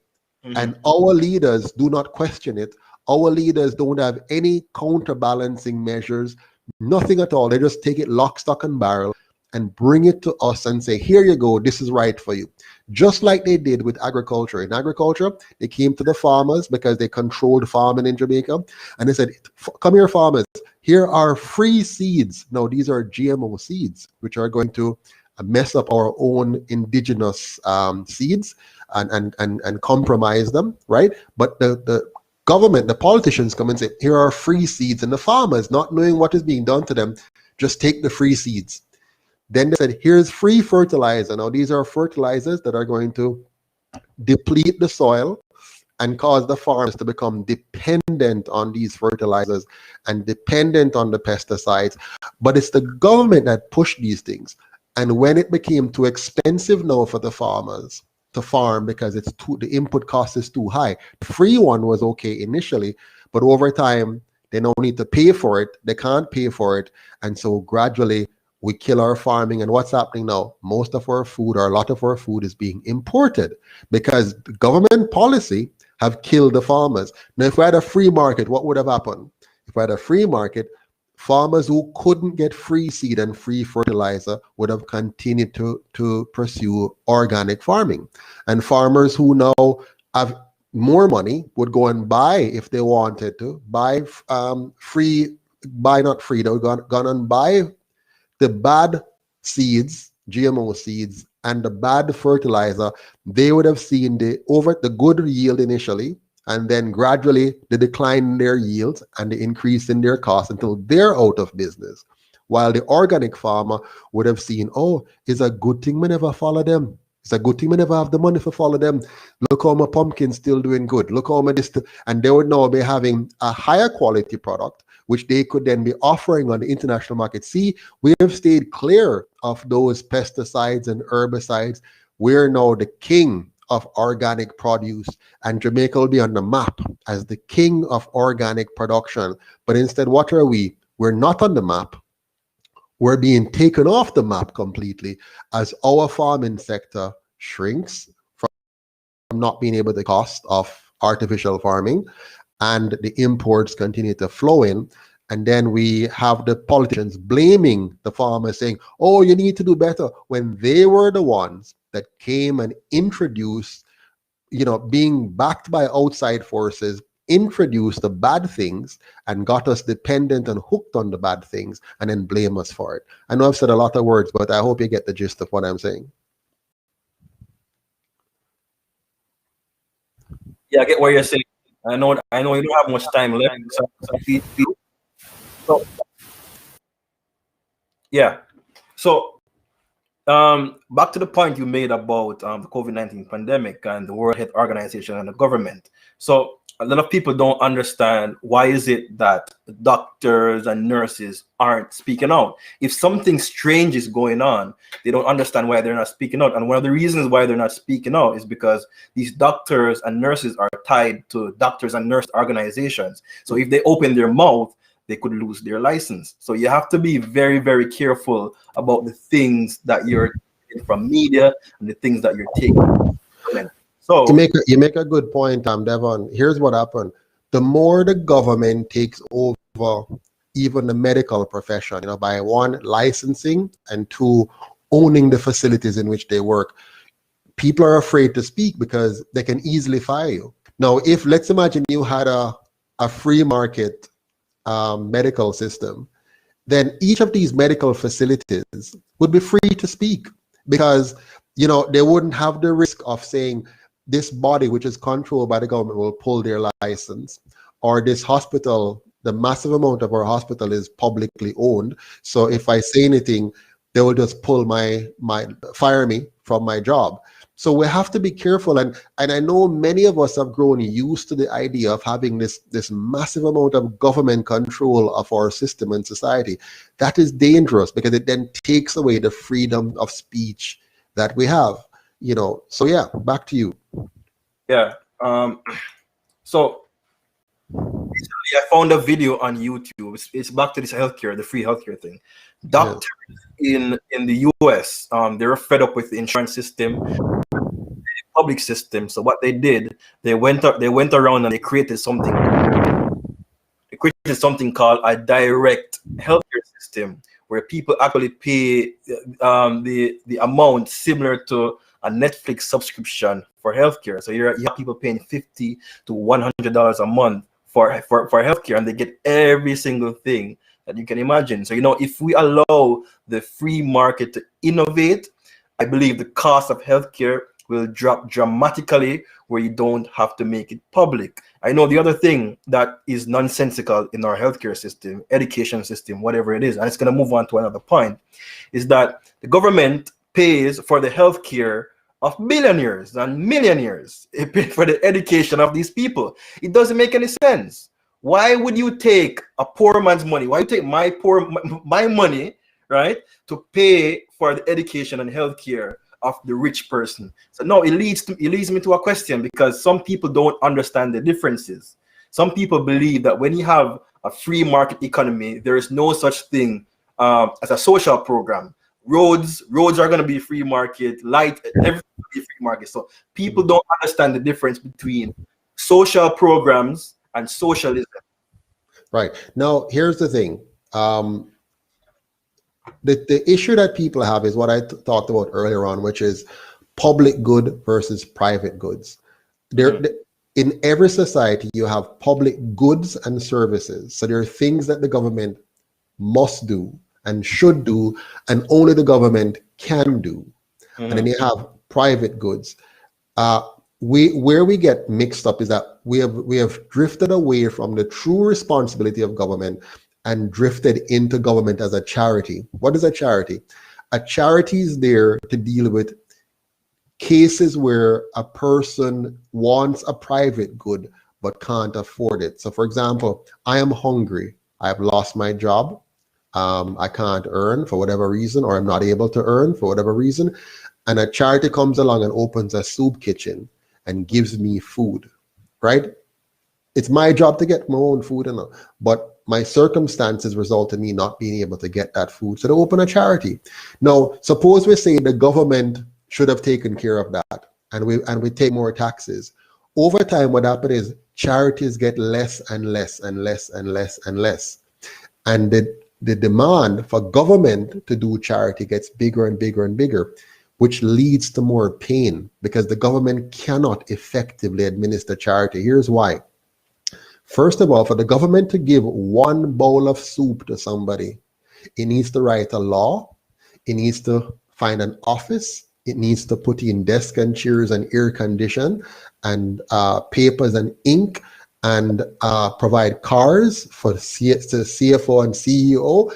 B: Mm-hmm. And our leaders do not question it. Our leaders don't have any counterbalancing measures, nothing at all. They just take it lock, stock, and barrel and bring it to us and say, here you go, this is right for you. Just like they did with agriculture. In agriculture, they came to the farmers because they controlled farming in Jamaica. And they said, come here, farmers, here are free seeds. Now, these are GMO seeds, which are going to mess up our own indigenous seeds and compromise them, right? But the government, the politicians come and say, here are free seeds. And the farmers, not knowing what is being done to them, just take the free seeds. Then they said, here's free fertilizer. Now, these are fertilizers that are going to deplete the soil and cause the farmers to become dependent on these fertilizers and dependent on the pesticides. But it's the government that pushed these things. And when it became too expensive now for the farmers to farm because the input cost is too high, the free one was okay initially, but over time, they don't need to pay for it. They can't pay for it. And so gradually, we kill our farming. And what's happening now? Most of our food, or a lot of our food, is being imported because the government policy have killed the farmers. Now, if we had a free market, what would have happened? If we had a free market, farmers who couldn't get free seed and free fertilizer would have continued to pursue organic farming. And farmers who now have more money would go and buy, if they wanted to, buy not free, they would go and buy the bad seeds, GMO seeds, and the bad fertilizer. They would have seen the good yield initially, and then gradually the decline in their yields and the increase in their costs until they're out of business. While the organic farmer would have seen, oh, it's a good thing we never follow them. It's a good thing we never have the money to follow them. Look how my pumpkin's still doing good. Look how my and they would now be having a higher quality product, which they could then be offering on the international market. See, we have stayed clear of those pesticides and herbicides. We're now the king of organic produce, and Jamaica will be on the map as the king of organic production. But instead, what are we? We're not on the map. We're being taken off the map completely as our farming sector shrinks from not being able to cost of artificial farming, and the imports continue to flow in. And then we have the politicians blaming the farmers, saying, oh, you need to do better, when they were the ones that came and introduced, being backed by outside forces, introduced the bad things and got us dependent and hooked on the bad things, and then blame us for it. I know I've said a lot of words, but I hope you get the gist of what I'm saying.
A: Yeah, I get what you're saying. I know you don't have much time left. So yeah. So back to the point you made about the COVID-19 pandemic and the World Health Organization and the government. So a lot of people don't understand, why is it that doctors and nurses aren't speaking out? If something strange is going on, they don't understand why they're not speaking out. And one of the reasons why they're not speaking out is because these doctors and nurses are tied to doctors and nurse organizations. So if they open their mouth, they could lose their license. So you have to be very, very careful about the things that you're taking from media and the things that you're taking. So
B: you make a good point, Devon. Here's what happened. The more the government takes over even the medical profession, by one, licensing, and two, owning the facilities in which they work, people are afraid to speak because they can easily fire you. Now, if let's imagine you had a free market medical system, then each of these medical facilities would be free to speak, because they wouldn't have the risk of saying this body, which is controlled by the government, will pull their license, or this hospital, the massive amount of our hospital is publicly owned, so if I say anything, they will just pull fire me from my job. So we have to be careful, and I know many of us have grown used to the idea of having this massive amount of government control of our system and society. That is dangerous because it then takes away the freedom of speech that we have. So yeah, back to you.
A: Yeah. So recently I found a video on YouTube. It's back to this healthcare, the free healthcare thing. Doctors in the US, they were fed up with the insurance system, public system. So what they did, they went around and they created something. They created something called a direct healthcare system, where people actually pay the amount similar to a Netflix subscription for healthcare. So you have people paying $50 to $100 a month for healthcare, and they get every single thing that you can imagine. So if we allow the free market to innovate, I believe the cost of healthcare will drop dramatically, where you don't have to make it public. I know the other thing that is nonsensical in our healthcare system, education system, whatever it is, and it's going to move on to another point, is that the government pays for the healthcare of billionaires and millionaires. It pays for the education of these people. It doesn't make any sense. Why would you take a poor man's money? Why you take my money, right, to pay for the education and healthcare of the rich person? So no, it leads me to a question, because some people don't understand the differences. Some people believe that when you have a free market economy, there is no such thing as a social program. Roads are going to be free market, light, everything will be free market. So people don't understand the difference between social programs and socialism.
B: Right. Now, here's the thing. The issue that people have is what I talked about earlier on, which is public good versus private goods. In every society, you have public goods and services. So there are things that the government must do and should do, and only the government can do. And then you have private goods. Where we get mixed up is that we have drifted away from the true responsibility of government and drifted into government as a charity. What is a charity? A charity is there to deal with cases where a person wants a private good but can't afford it. So for example, I am hungry. I've lost my job. I can't earn for whatever reason, or I'm not able to earn for whatever reason. And a charity comes along and opens a soup kitchen and gives me food, right? It's my job to get my own food, but my circumstances result in me not being able to get that food. So they open a charity. Now, suppose we say the government should have taken care of that, and we take more taxes. Over time, what happens is charities get less and less and less and less and less. And the demand for government to do charity gets bigger and bigger and bigger, which leads to more pain, because the government cannot effectively administer charity. Here's why. First of all, for the government to give one bowl of soup to somebody, it needs to write a law, it needs to find an office, it needs to put in desk and chairs and air condition and papers and ink, and provide cars for the CFO and CEO.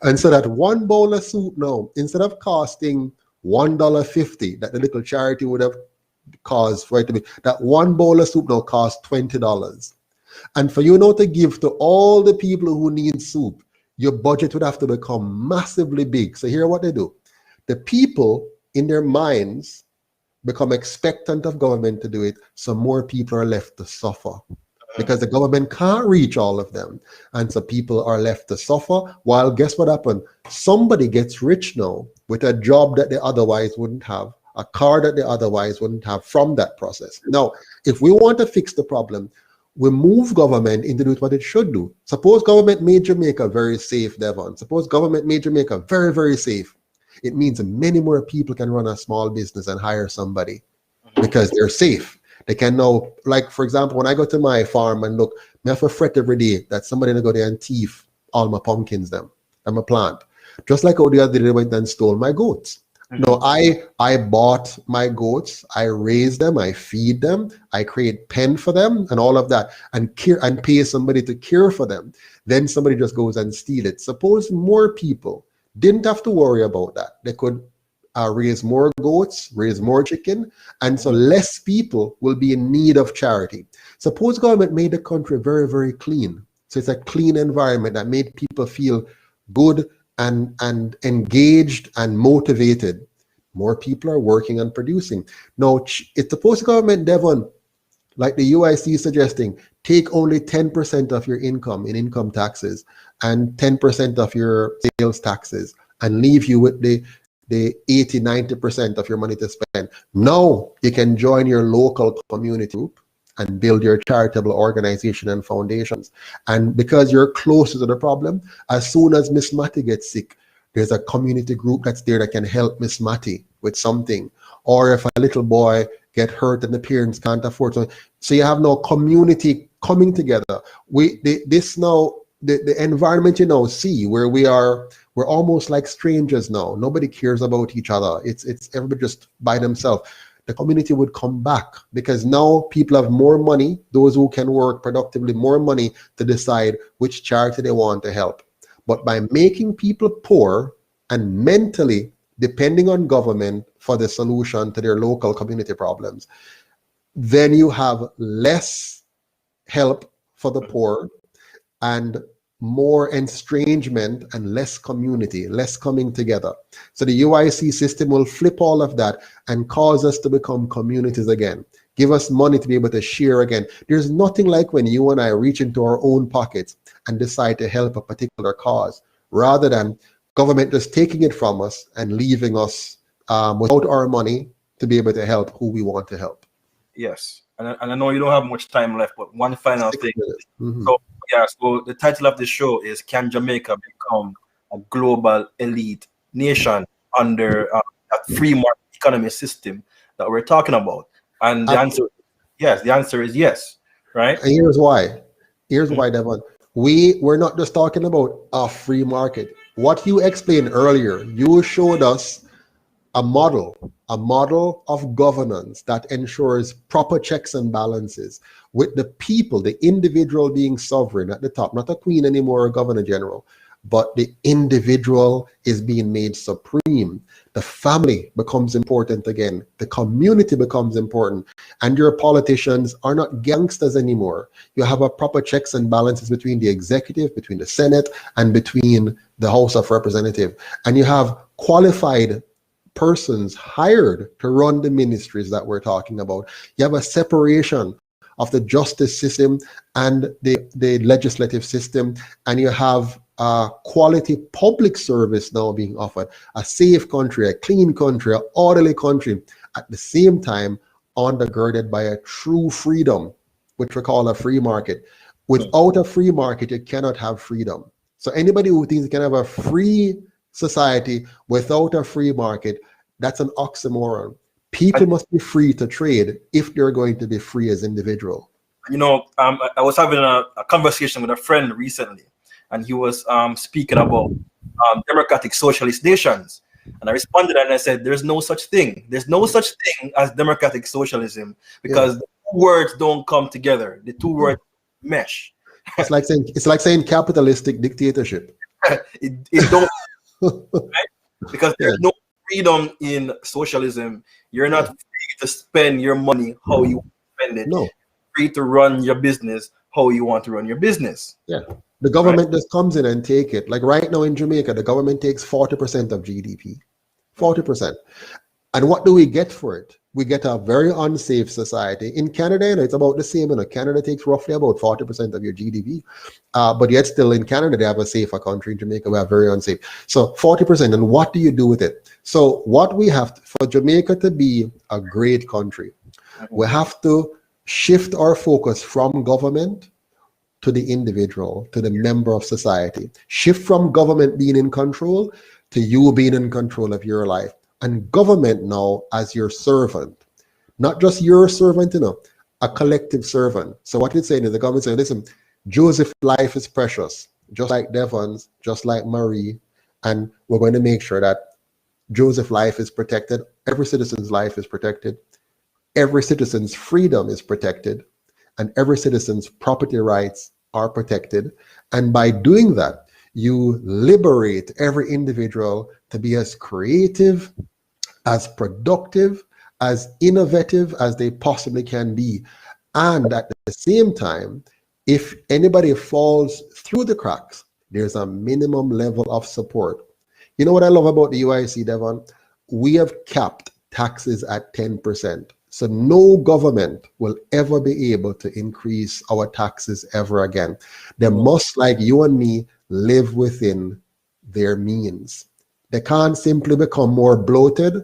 B: And so that one bowl of soup now, instead of costing $1.50 that the little charity would have cost for it to be, that one bowl of soup now costs $20. And for you now to give to all the people who need soup, your budget would have to become massively big. So here what they do. The people in their minds become expectant of government to do it, so more people are left to suffer, because the government can't reach all of them. And so people are left to suffer, while guess what happened? Somebody gets rich now with a job that they otherwise wouldn't have, a car that they otherwise wouldn't have from that process. Now, if we want to fix the problem, we move government into doing what it should do. Suppose government made Jamaica very safe, Devon. Suppose government made Jamaica very, very safe. It means many more people can run a small business and hire somebody because they're safe. They can now, like, for example, when I go to my farm and look, I have to fret every day that somebody will go there and thief all my pumpkins, them, and my plant. Just like how the other day they went and stole my goats. No, I bought my goats, I raise them, I feed them, I create pen for them and all of that, and pay somebody to care for them. Then somebody just goes and steal it. Suppose more people didn't have to worry about that. They could raise more goats, raise more chicken, and so less people will be in need of charity. Suppose government made the country very, very clean. So it's a clean environment that made people feel good and engaged and motivated. More people are working and producing. Now, if the post government, Devon, like the UIC is suggesting, take only 10% of your income in income taxes and 10% of your sales taxes and leave you with the 80-90% of your money to spend. Now you can join your local community group and build your charitable organization and foundations. And because you're closer to the problem, as soon as Miss Matty gets sick, there's a community group that's there that can help Miss Matty with something. Or if a little boy get hurt and the parents can't afford to. So you have no community coming together. The environment you now see where we're almost like strangers now. Nobody cares about each other. It's everybody just by themselves. The community would come back because now people have more money, those who can work productively, more money to decide which charity they want to help. But by making people poor and mentally depending on government for the solution to their local community problems, then you have less help for the poor and more estrangement and less community, less coming together. So the UIC system will flip all of that and cause us to become communities again. Give us money to be able to share again. There's nothing like when you and I reach into our own pockets and decide to help a particular cause, rather than government just taking it from us and leaving us without our money to be able to help who we want to help.
A: Yes, and I know you don't have much time left, but one final thing. So so the title of the show is, Can Jamaica Become a Global Elite Nation under that free market economy system that we're talking about? And the answer, yes, the answer is yes, right?
B: And here's why. Here's why, Devon. We're not just talking about a free market. What you explained earlier, you showed us a model of governance that ensures proper checks and balances with the people, the individual being sovereign at the top, not a queen anymore, a governor general, but the individual is being made supreme. The family becomes important again. The community becomes important. And your politicians are not gangsters anymore. You have a proper checks and balances between the executive, between the Senate, and between the House of Representatives. And you have qualified persons hired to run the ministries that we're talking about. You have a separation of the justice system and the legislative system, and you have quality public service now being offered, a safe country, a clean country, an orderly country, at the same time undergirded by a true freedom, which we call a free market. Without a free market, you cannot have freedom. So anybody who thinks you can have a free society without a free market, that's an oxymoron. People must be free to trade if they're going to be free as individuals.
A: You know, I was having a conversation with a friend recently, and he was speaking about democratic socialist nations. And I responded and I said, there's no such thing. There's no such thing as democratic socialism, because the two words don't come together. The two words mesh.
B: It's like saying capitalistic dictatorship.
A: it don't, right? Because there's no freedom in socialism. You're not free to spend your money how you spend it.
B: No.
A: Free to run your business how you want to run your business.
B: Yeah. The government just comes in and take it. Like right now in Jamaica, the government takes 40% of GDP. 40%. And what do we get for it? We get a very unsafe society. In Canada, it's about the same. Canada takes roughly about 40% of your GDP. But yet still in Canada, they have a safer country. In Jamaica, we are very unsafe. So 40%. And what do you do with it? So what we have for Jamaica to be a great country, we have to shift our focus from government to the individual, to the member of society. Shift from government being in control to you being in control of your life. And government now as your servant, not just your servant, a collective servant. So what it's saying is the government saying, listen, Joseph's life is precious, just like Devon's, just like Marie, and we're going to make sure that Joseph's life is protected. Every citizen's life is protected. Every citizen's freedom is protected, and every citizen's property rights are protected. And by doing that, you liberate every individual to be as creative as productive, as innovative as they possibly can be. And at the same time, if anybody falls through the cracks, there's a minimum level of support. You know what I love about the UIC, Devon? We have capped taxes at 10%. So no government will ever be able to increase our taxes ever again. They must, like you and me, live within their means. They can't simply become more bloated,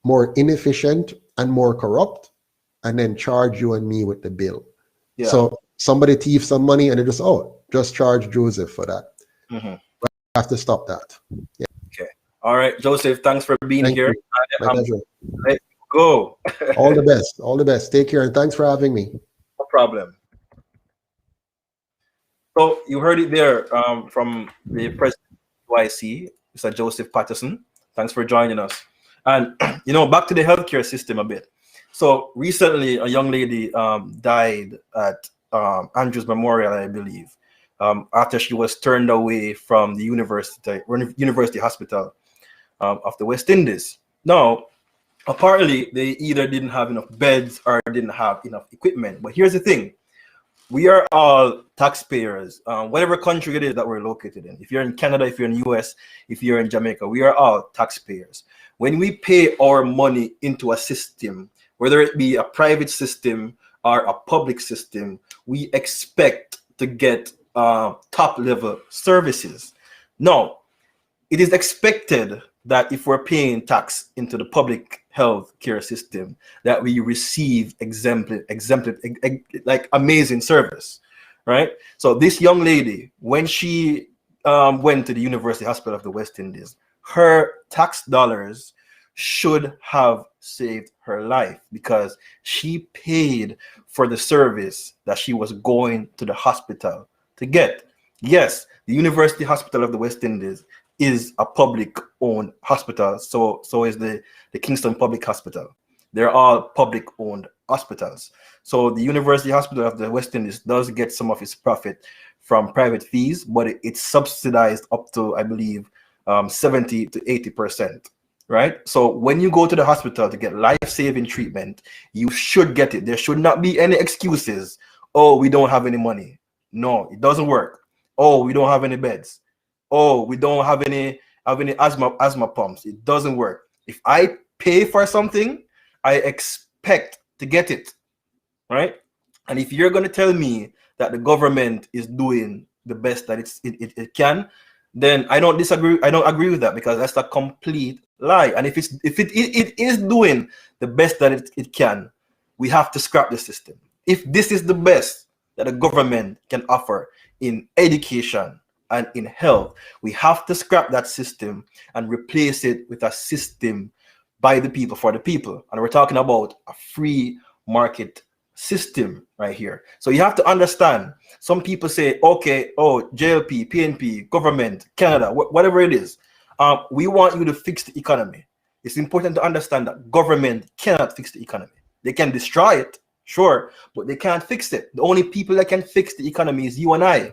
B: more inefficient, and more corrupt, and then charge you and me with the bill.
A: Yeah.
B: So somebody thieves some money and they just charge Joseph for that.
A: Mm-hmm.
B: We have to stop that. Yeah.
A: Okay. All right, Joseph, thanks for being
B: Thank
A: here.
B: you. My pleasure.
A: Let's go.
B: All the best. All the best. Take care and thanks for having me.
A: No problem. So you heard it there from the president of UIC, Mr. Joseph Patterson. Thanks for joining us. And back to the healthcare system a bit. So recently, a young lady died at Andrews Memorial, I believe, after she was turned away from the university hospital of the West Indies. Now, apparently, they either didn't have enough beds or didn't have enough equipment. But here's the thing. We are all taxpayers, whatever country it is that we're located in. If you're in Canada, if you're in the US, if you're in Jamaica, we are all taxpayers. When we pay our money into a system, whether it be a private system or a public system, we expect to get top level services. Now, it is expected that if we're paying tax into the public health care system, that we receive like amazing service, right? So this young lady, when she went to the University Hospital of the West Indies, her tax dollars should have saved her life because she paid for the service that she was going to the hospital to get. Yes, the University Hospital of the West Indies is a public-owned hospital. So is the Kingston Public Hospital. They're all public-owned hospitals. So the University Hospital of the West Indies does get some of its profit from private fees, but it's subsidized up to, I believe, 70 to 80%, right? So when you go to the hospital to get life-saving treatment, you should get it. There should not be any excuses. Oh, we don't have any money. No, it doesn't work. Oh, we don't have any beds. Oh, we don't have any asthma pumps. It doesn't work. If I pay for something, I expect to get it, right? And if you're going to tell me that the government is doing the best that it can, then I don't disagree. I don't agree with that because that's a complete lie. And if it is doing the best that it can, we have to scrap the system. If this is the best that the government can offer in education and in health, we have to scrap that system and replace it with a system by the people for the people. And we're talking about a free market system right here. So you have to understand, some people say, okay, oh, JLP, PNP, government, Canada, whatever it is, we want you to fix the economy. It's important to understand that government cannot fix the economy. They can destroy it, sure, but they can't fix it. The only people that can fix the economy is you and I.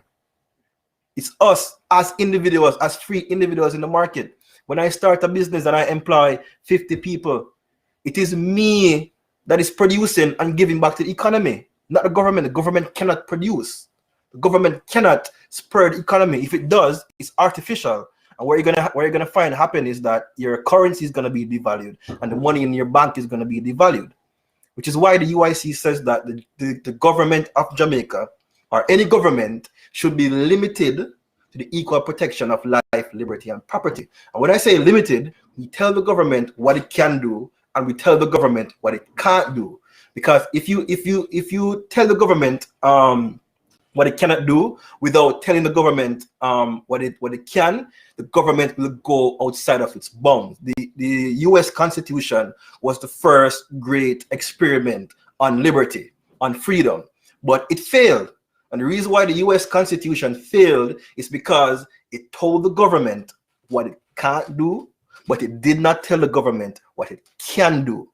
A: It's us as individuals, as free individuals in the market. When I start a business and I employ 50 people, it is me that is producing and giving back to the economy, not the government. The government cannot produce. The government cannot spur the economy. If it does, it's artificial. And what you're gonna find happen is that your currency is gonna be devalued and the money in your bank is gonna be devalued. Which is why the UIC says that the government of Jamaica or any government should be limited to the equal protection of life, liberty, and property. And when I say limited, we tell the government what it can do, and we tell the government what it can't do. Because if you tell the government what it cannot do without telling the government what it can, the government will go outside of its bounds. The US Constitution was the first great experiment on liberty, on freedom, but it failed. And the reason why the US Constitution failed is because it told the government what it can't do, but it did not tell the government what it can do.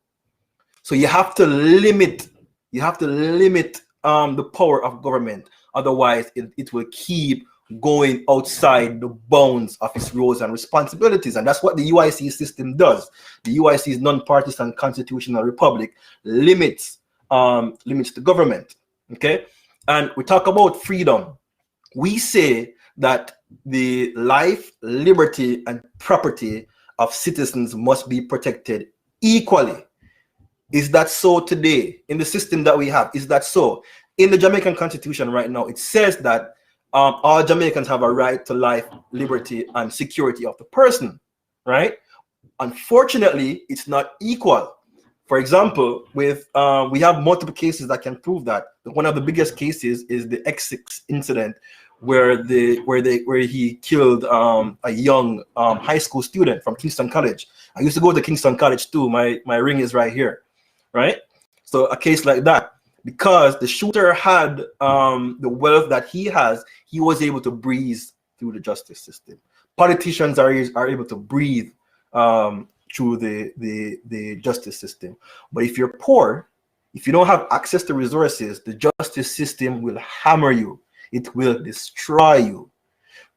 A: So you have to limit the power of government. Otherwise, it will keep going outside the bounds of its roles and responsibilities. And that's what the UIC system does. The UIC's non-partisan constitutional republic limits the government. Okay, and we talk about freedom. We say that the life, liberty, and property of citizens must be protected equally. Is that so today in the system that we have? Is that so? In the Jamaican Constitution right now, it says that all Jamaicans have a right to life, liberty, and security of the person, right? Unfortunately, it's not equal. For example, with we have multiple cases that can prove that. One of the biggest cases is the X6 incident, where he killed a young high school student from Kingston College. I used to go to Kingston College too. My ring is right here, right? So a case like that, because the shooter had the wealth that he has, he was able to breeze through the justice system. Politicians are able to breathe through the justice system. But if you're poor, if you don't have access to resources, the justice system will hammer you. It will destroy you.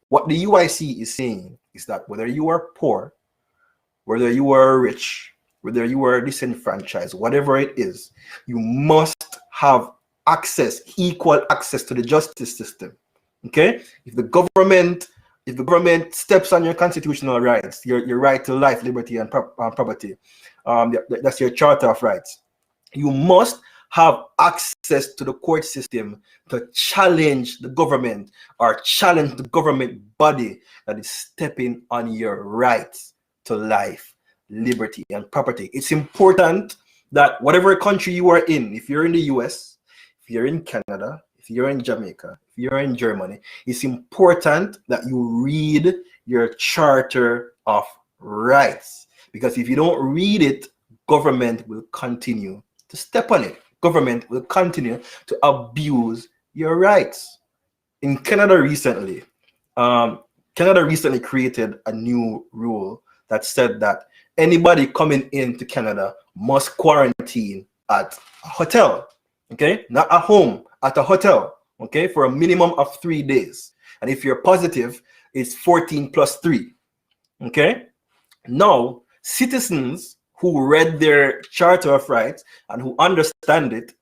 A: What the UIC is saying is that whether you are poor, whether you are rich, whether you are disenfranchised, whatever it is, you must have access, equal access to the justice system. Okay? If the government steps on your constitutional rights, your right to life, liberty, and property, that's your Charter of Rights, you must have access to the court system to challenge the government or challenge the government body that is stepping on your rights to life, liberty, and property. It's important that whatever country you are in, if you're in the US, if you're in Canada, if you're in Jamaica, if you're in Germany, it's important that you read your Charter of Rights, because if you don't read it, government will continue to step on it. Government will continue to abuse your rights. In Canada recently, created a new rule that said that anybody coming into Canada must quarantine at a hotel, okay? Not at home, at a hotel, okay? For a minimum of 3 days. And if you're positive, it's 14 plus 3, okay? Now, citizens who read their Charter of Rights and who understand it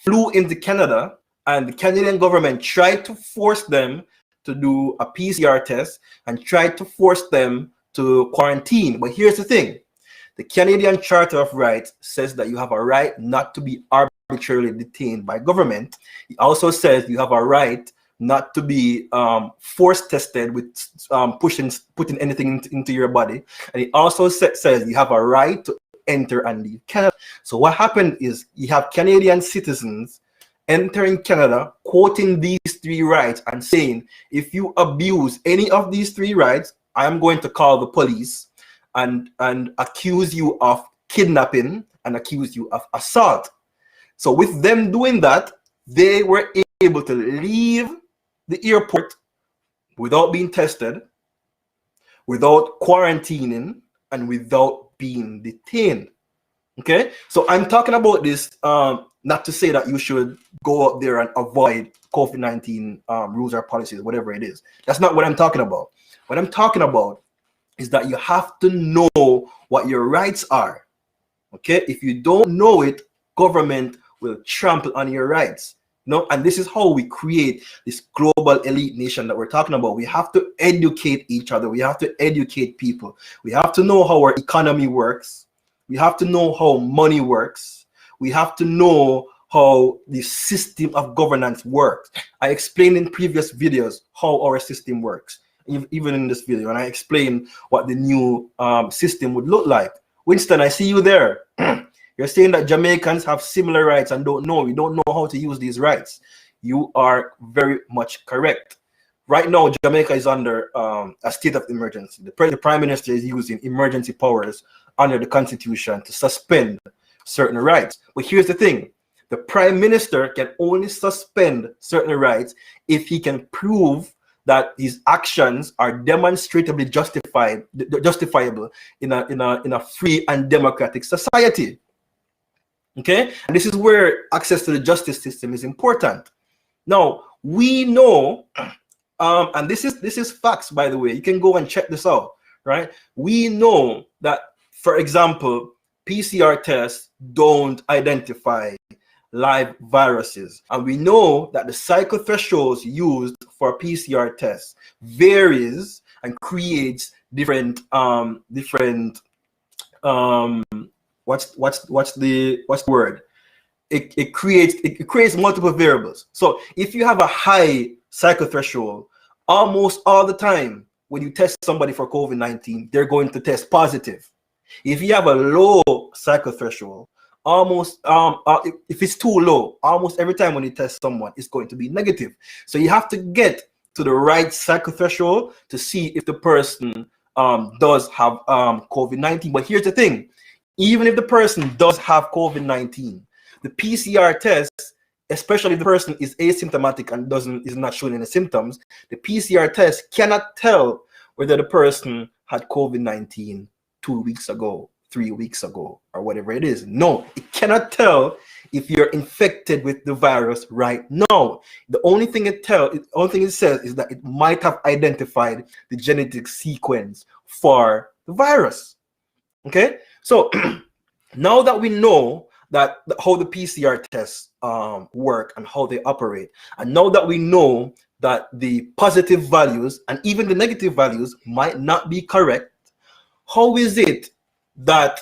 A: flew into Canada, and the Canadian government tried to force them to do a PCR test and tried to force them to quarantine. But here's the thing. The Canadian Charter of Rights says that you have a right not to be arbitrarily detained by government. It also says you have a right not to be force tested with putting anything into your body. And it also says you have a right to enter and leave Canada. So what happened is you have Canadian citizens entering Canada, quoting these 3 rights and saying, if you abuse any of these 3 rights, I am going to call the police and accuse you of kidnapping and accuse you of assault. So with them doing that, they were able to leave the airport without being tested, without quarantining, and without being detained. Okay, so I'm talking about this not to say that you should go out there and avoid COVID-19 rules or policies, whatever it is. That's not what I'm talking about. What I'm talking about is that you have to know what your rights are. Okay, if you don't know it, government will trample on your rights. No, and this is how we create this global elite nation that we're talking about. We have to educate each other. We have to educate people. We have to know how our economy works. We have to know how money works. We have to know how the system of governance works. I explained in previous videos how our system works, even in this video, and I explained what the new system would look like. Winston, I see you there. You're saying that Jamaicans have similar rights and don't know. We don't know how to use these rights. You are very much correct. Right now, Jamaica is under a state of emergency. The Prime Minister is using emergency powers under the Constitution to suspend certain rights. But here's the thing. The Prime Minister can only suspend certain rights if he can prove that his actions are demonstrably justifiable in a free and democratic society. Okay, and this is where access to the justice system is important. Now, we know And this is facts, by the way. You can go and check this out, right? We know that, for example, PCR tests don't identify live viruses, and we know that the psychothresholds used for PCR tests varies and creates different what's the word? It creates multiple variables. So if you have a high psychothreshold, almost all the time when you test somebody for COVID-19, they're going to test positive. If you have a low psychothreshold, almost if it's too low, almost every time when you test someone, it's going to be negative. So you have to get to the right psychothreshold to see if the person does have COVID-19. But here's the thing: even if the person does have COVID-19, the PCR test, especially if the person is asymptomatic and is not showing any symptoms, the PCR test cannot tell whether the person had COVID-19 2 weeks ago, 3 weeks ago, or whatever it is. No, it cannot tell if you're infected with the virus right now. The only thing it says is that it might have identified the genetic sequence for the virus. Okay, so now that we know that how the PCR tests work and how they operate, and now that we know that the positive values and even the negative values might not be correct, how is it that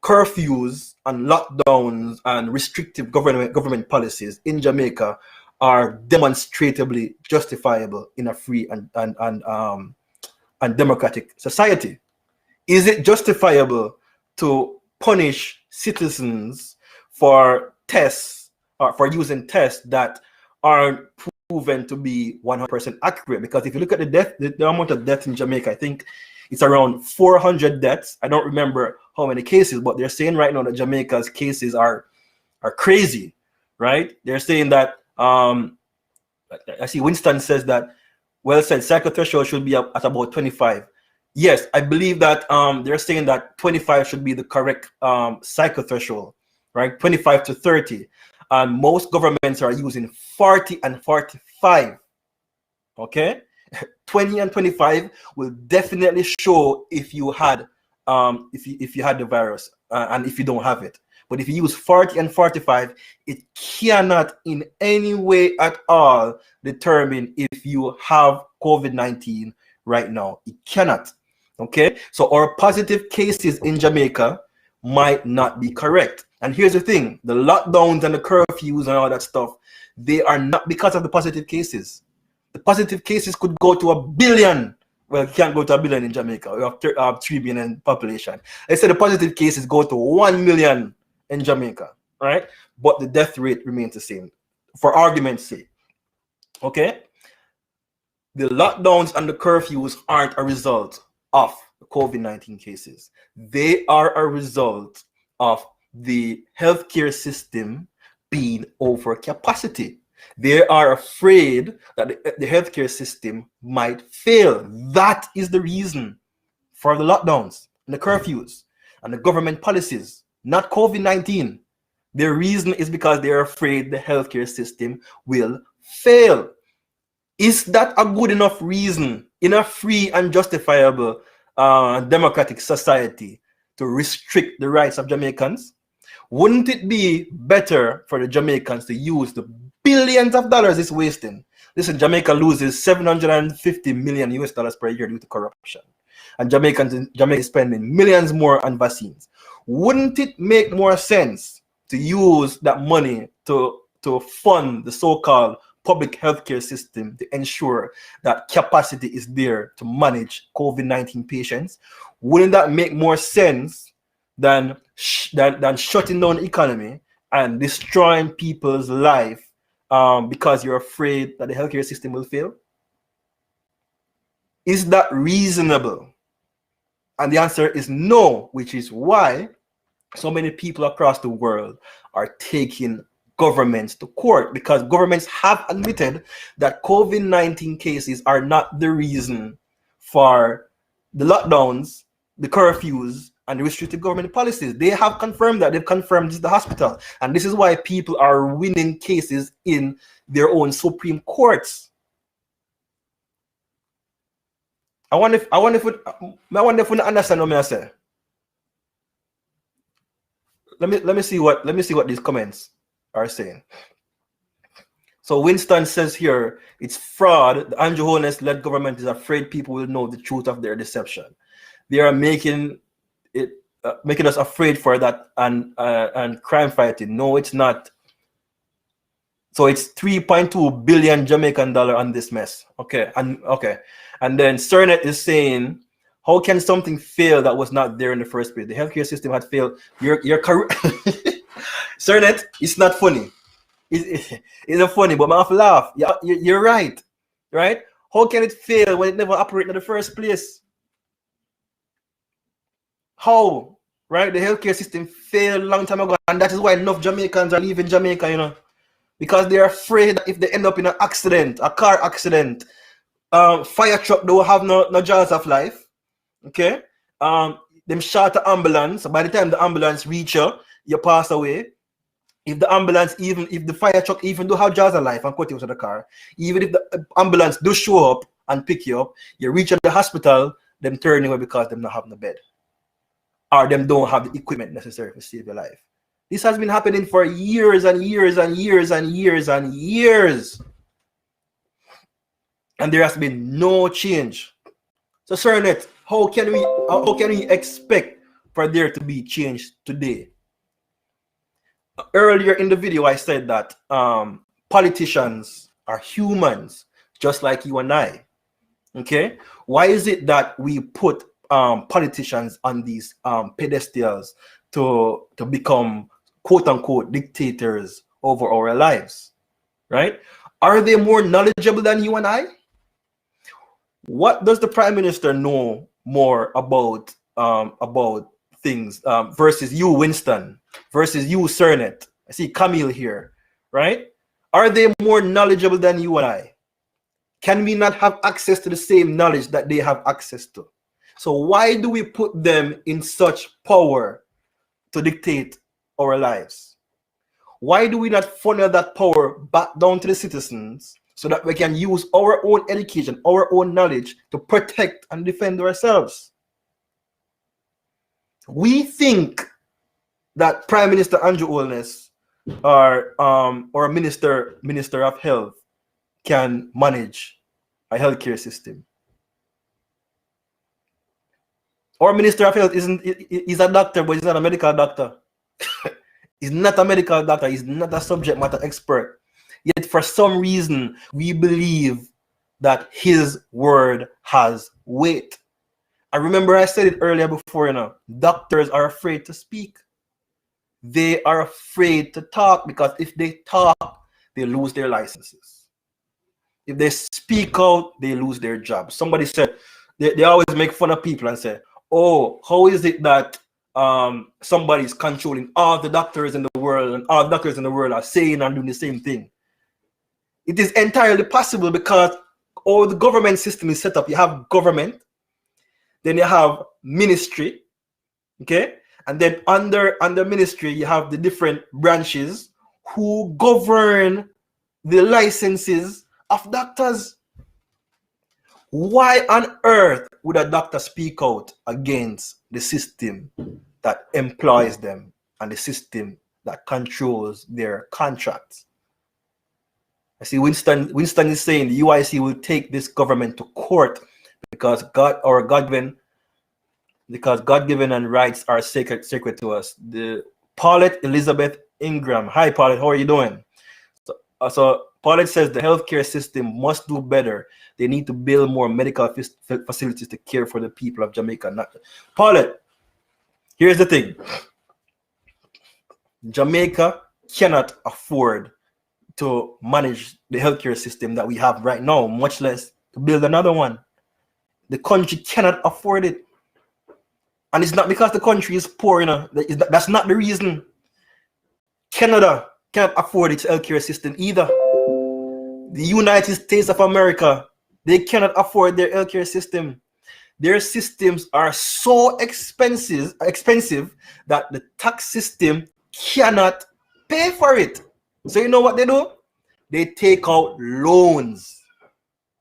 A: curfews and lockdowns and restrictive government policies in Jamaica are demonstrably justifiable in a free and democratic society? Is it justifiable to punish citizens for tests or for using tests that aren't proven to be 100% accurate? Because if you look at the amount of deaths in Jamaica, I think it's around 400 deaths. I don't remember how many cases, but they're saying right now that Jamaica's cases are crazy, right? They're saying that I see Winston says that, well said, psychothreshold should be at about 25. Yes, I believe that they're saying that 25 should be the correct psychothreshold, right? 25 to 30. And most governments are using 40 and 45. Okay? 20 and 25 will definitely show if you had if you had the virus and if you don't have it. But if you use 40 and 45, it cannot in any way at all determine if you have COVID-19 right now. It cannot. Okay, so our positive cases in Jamaica might not be correct. And here's the thing: the lockdowns and the curfews and all that stuff, they are not because of the positive cases. The positive cases could go to 1 billion. Well, it can't go to 1 billion in Jamaica. We have 3 billion population. I said the positive cases go to 1 million in Jamaica, right? But the death rate remains the same, for argument's sake. Okay? The lockdowns and the curfews aren't a result of the COVID-19 cases. They are a result of the healthcare system being over capacity. They are afraid that the healthcare system might fail. That is the reason for the lockdowns and the curfews and the government policies, not COVID-19. Their reason is because they're afraid the healthcare system will fail. Is that a good enough reason in a free and justifiable democratic society to restrict the rights of Jamaicans? Wouldn't it be better for the Jamaicans to use the billions of dollars it's wasting? Listen, Jamaica loses $750 million US per year due to corruption, and Jamaica is spending millions more on vaccines. Wouldn't it make more sense to use that money to fund the so-called public healthcare system to ensure that capacity is there to manage COVID-19 patients? Wouldn't that make more sense than shutting down the economy and destroying people's life because you're afraid that the healthcare system will fail? Is that reasonable? And the answer is no, which is why so many people across the world are taking governments to court, because governments have admitted that COVID-19 cases are not the reason for the lockdowns, the curfews, and the restrictive government policies. They have confirmed that. They've confirmed this is the hospital. And this is why people are winning cases in their own Supreme Courts. I wonder if we understand what I say. Let me see what these comments are saying. So Winston says here, it's fraud. The Andrew Holness-led government is afraid people will know the truth of their deception. They are making us afraid for that and crime fighting. No, it's not. So it's 3.2 billion Jamaican dollar on this mess. Okay, and then Cernet is saying, how can something fail that was not there in the first place? The healthcare system had failed. Your career, Cernet, it's not funny. It's not funny, but I have to laugh. Yeah, you're right, right? How can it fail when it never operated in the first place? How, right? The healthcare system failed a long time ago, and that is why enough Jamaicans are leaving Jamaica, you know, because they're afraid that if they end up in an accident, a car accident, fire truck don't have no jaws of life. Okay, them shot the ambulance. By the time the ambulance reach you pass away. If the ambulance, even if the fire truck even do have jaws of life and cut you to the car, even if the ambulance do show up and pick you up, you reach at the hospital, them turn away because them not have no bed, or them don't have the equipment necessary to save your life. This has been happening for years and years and years and years and years, and there has been no change. So, Cernet, how can we expect for there to be change today? Earlier in the video, I said that politicians are humans, just like you and I. Okay, why is it that we put politicians on these pedestals to become quote unquote dictators over our lives? Right? Are they more knowledgeable than you and I? What does the Prime Minister know more about things versus you, Winston, versus you, Cernet? I see Camille here, right? Are they more knowledgeable than you and I? Can we not have access to the same knowledge that they have access to? So why do we put them in such power to dictate our lives? Why do we not funnel that power back down to the citizens so that we can use our own education, our own knowledge to protect and defend ourselves? We think that Prime Minister Andrew Holness or Minister of Health can manage a healthcare system. Our Minister of Health is a doctor, but he's not a medical doctor. He's not a medical doctor. He's not a subject matter expert. Yet for some reason, we believe that his word has weight. I remember I said it earlier before, you know, doctors are afraid to speak. They are afraid to talk because if they talk, they lose their licenses. If they speak out, they lose their job. Somebody said, they always make fun of people and say, oh, how is it that somebody's controlling all the doctors in the world and all doctors in the world are saying and doing the same thing? It is entirely possible because all the government system is set up. You have government, then you have ministry, okay? And then under ministry, you have the different branches who govern the licenses of doctors. Why on earth would a doctor speak out against the system that employs them and the system that controls their contracts? I see Winston is saying the UIC will take this government to court because God-given and rights are sacred to us. The Paulette Elizabeth Ingram. Hi, Paulette. How are you doing? So Paulette says the healthcare system must do better. They need to build more medical facilities to care for the people of Jamaica. Paulette, here's the thing. Jamaica cannot afford to manage the healthcare system that we have right now, much less to build another one. The country cannot afford it. And it's not because the country is poor, you know. That's not the reason. Canada can't afford its healthcare system either. The United States of America, they cannot afford their healthcare system. Their systems are so expensive that the tax system cannot pay for it. So you know what they do? They take out loans.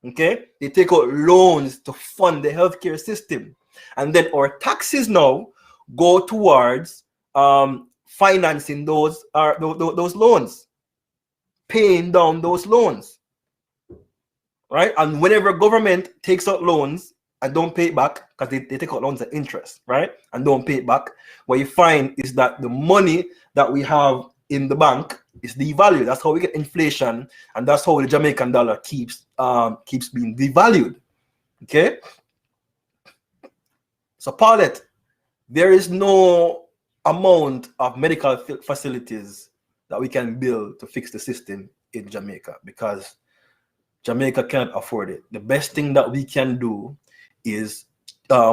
A: Okay, they take out loans to fund the healthcare system, and then our taxes now go towards financing those loans, paying down those loans, right? And whenever government takes out loans and don't pay it back, because they take out loans at interest, right, and don't pay it back, what you find is that the money that we have in the bank is devalued. That's how we get inflation, and that's how the Jamaican dollar keeps being devalued. Okay, so Paulette, there is no amount of medical facilities that we can build to fix the system in Jamaica, because Jamaica can't afford it. The best thing that we can do is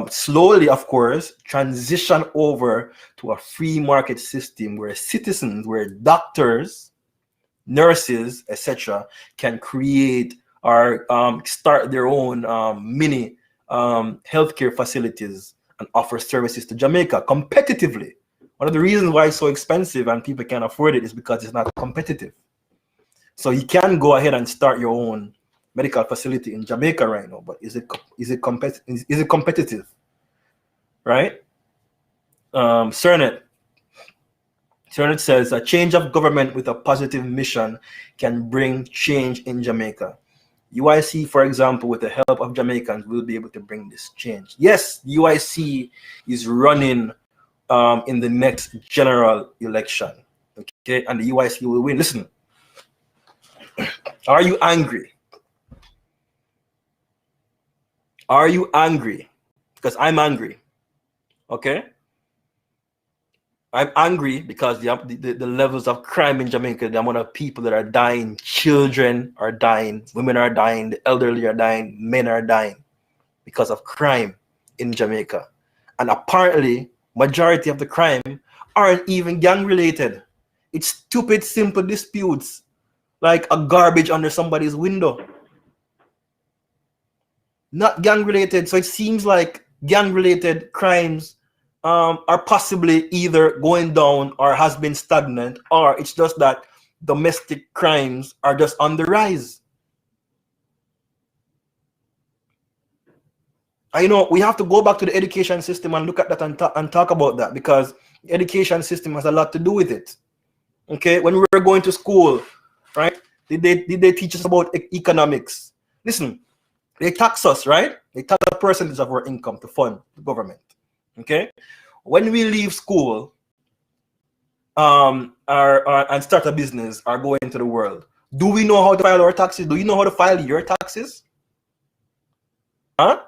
A: slowly, of course, transition over to a free market system where citizens, where doctors, nurses, etc., can create or start their own mini healthcare facilities and offer services to Jamaica competitively. One of the reasons why it's so expensive and people can't afford it is because it's not competitive. So you can go ahead and start your own medical facility in Jamaica right now, but is it competitive, right? Cernet says a change of government with a positive mission can bring change in Jamaica. UIC, for example, with the help of Jamaicans, will be able to bring this change. Yes, UIC is running in the next general election, okay, and the UIC will win. Listen, are you angry? Are you angry? Because I'm angry. Okay, I'm angry because the levels of crime in Jamaica, the amount of people that are dying, children are dying, women are dying, the elderly are dying, men are dying because of crime in Jamaica. And apparently, majority of the crime aren't even gang related. It's stupid, simple disputes like a garbage under somebody's window. Not gang related. So it seems like gang related crimes are possibly either going down or has been stagnant, or it's just that domestic crimes are just on the rise. I know we have to go back to the education system and look at that and talk about that, because the education system has a lot to do with it. Okay, when we were going to school, right? Did they teach us about economics? Listen, they tax us, right? They tax a percentage of our income to fund the government. Okay, when we leave school, and start a business or go into the world, do we know how to file our taxes? Do you know how to file your taxes? Huh?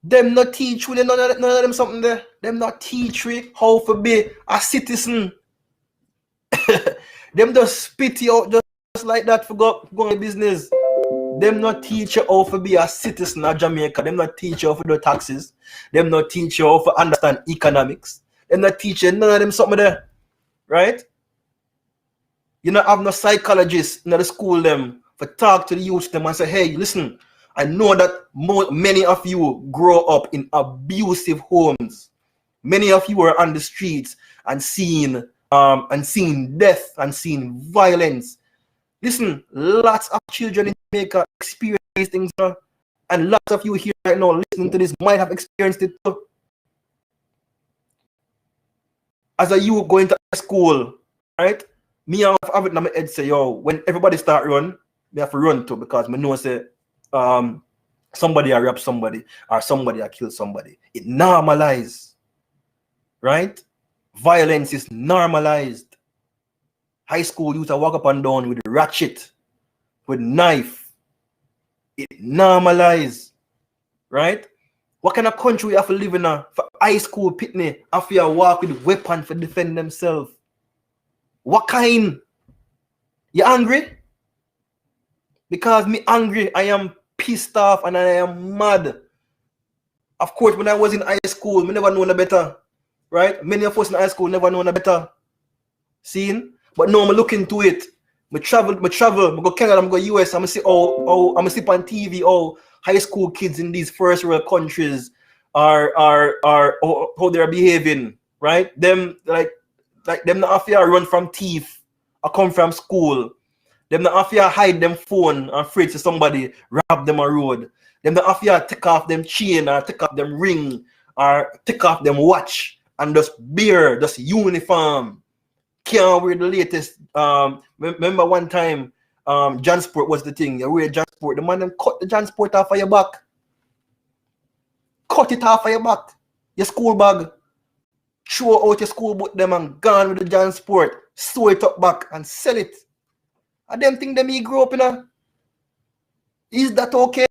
A: Them not teach we, none of them something there. Them not teach we how to be a citizen. Them just spit you out just like that for go on business. Them not teach you how to be a citizen of Jamaica. Them not teach you how to do taxes. Them not teach you how to understand economics. Them not teach you none of them something there. Right? You not have no psychologists in the school them for talk to the youth them and say, hey, listen, I know that many of you grow up in abusive homes. Many of you are on the streets and seeing death and seeing violence. Listen, lots of children in Jamaica experience these things, and lots of you here right now listening to this might have experienced it too. As a youth going to school, right? Me have it in my head say, yo, when everybody start run, me have to run too, because me know say somebody I rap somebody or somebody I kill somebody. It normalized, right? Violence is normalized. High school youth walk up and down with a ratchet, with knife. It normalized, right? What kind of country we have to live in for high school pitney after you walk with a weapon for defend themselves? What kind? You angry? Because me angry, I am pissed off and I am mad. Of course, when I was in high school, me never know no better, right? Many of us in high school never know no better. Seeing? But now I'm looking into it. I travel, I go Canada, I go US, I'm see I'm see on TV how high school kids in these first world countries are how they're behaving, right? Them like them not after run from thief or come from school Them not have to hide them phone and afraid to somebody rob them a road. Them not have to take off them chain or take off them ring or take off them watch and just bear, just uniform. Can't wear the latest. Remember one time, Jansport was the thing. You wear Jansport. The man them cut the Jansport off of your back. Cut it off of your back. Your school bag. Throw out your school book them and gone with the Jansport. Sew it up back and sell it. I them think them he grew up in a. Is that okay?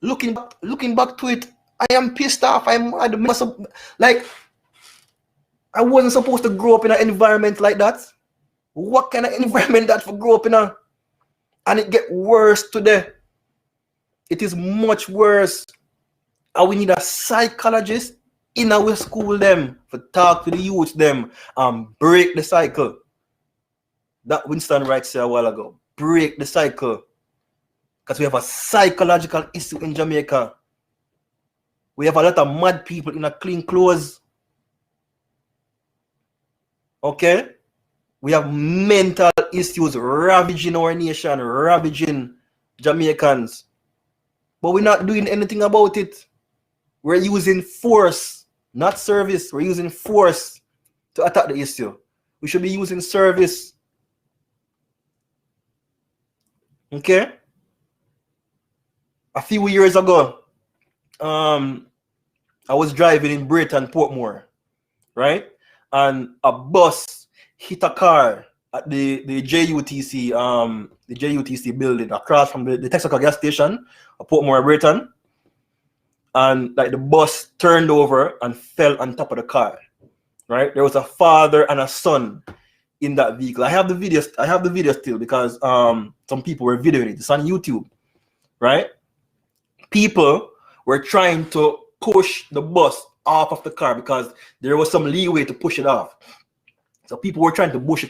A: Looking back to it, I am pissed off. I wasn't supposed to grow up in an environment like that. What kind of environment that for grow up in a? And it get worse today. It is much worse. And we need a psychologist in our school them for talk to the youth them and break the cycle. That Winston Wright said a while ago. Break the cycle. Because we have a psychological issue in Jamaica. We have a lot of mad people in a clean clothes. Okay? We have mental issues ravaging our nation, ravaging Jamaicans. But we're not doing anything about it. We're using force, not service. We're using force to attack the issue. We should be using service. Okay? A few years ago, I was driving in Britain, Portmore, right? And a bus hit a car at the JUTC building across from the Texaco gas station at Portmore, Britain. And like the bus turned over and fell on top of the car, right? There was a father and a son in that vehicle. I have the video still because some people were videoing it. It's on YouTube, right? People were trying to push the bus off of the car because there was some leeway to push it off. So people were trying to push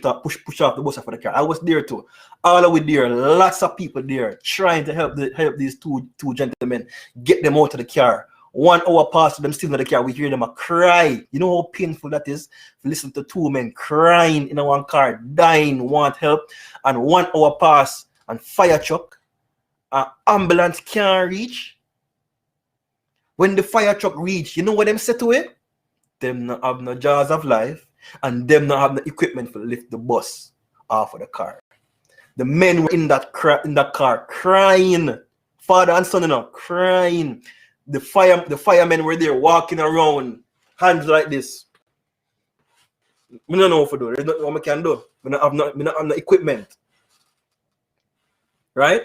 A: off the bus off of the car. I was there too. All of it there, lots of people there trying to help these two gentlemen get them out of the car. 1 hour past them still in the car, we hear them a cry. You know how painful that is? Listen to two men crying in one car, dying, want help, and 1 hour pass and fire truck, an ambulance can't reach. When the fire truck reach, you know what them say to it? Them not have no jaws of life, and them not have no equipment to lift the bus off of the car. The men were in that car crying, father and son, crying. The firemen were there walking around, hands like this. We don't know what to do. There's nothing I can do. We don't have no equipment. Right?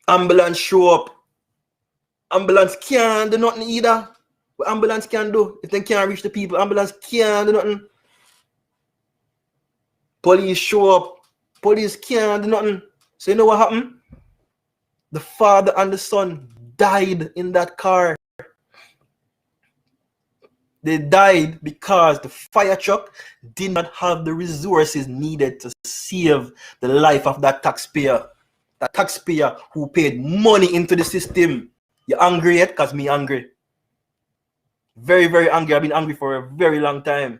A: Ambulance show up. Ambulance can't do nothing either. What ambulance can do if they can't reach the people? Ambulance can't do nothing. Police show up. Police can't do nothing. So you know what happened? The father and the son died in that car. They died because the fire truck did not have the resources needed to save the life of that taxpayer. That taxpayer who paid money into the system. You angry yet? Because me angry. Very, very angry. I've been angry for a very long time.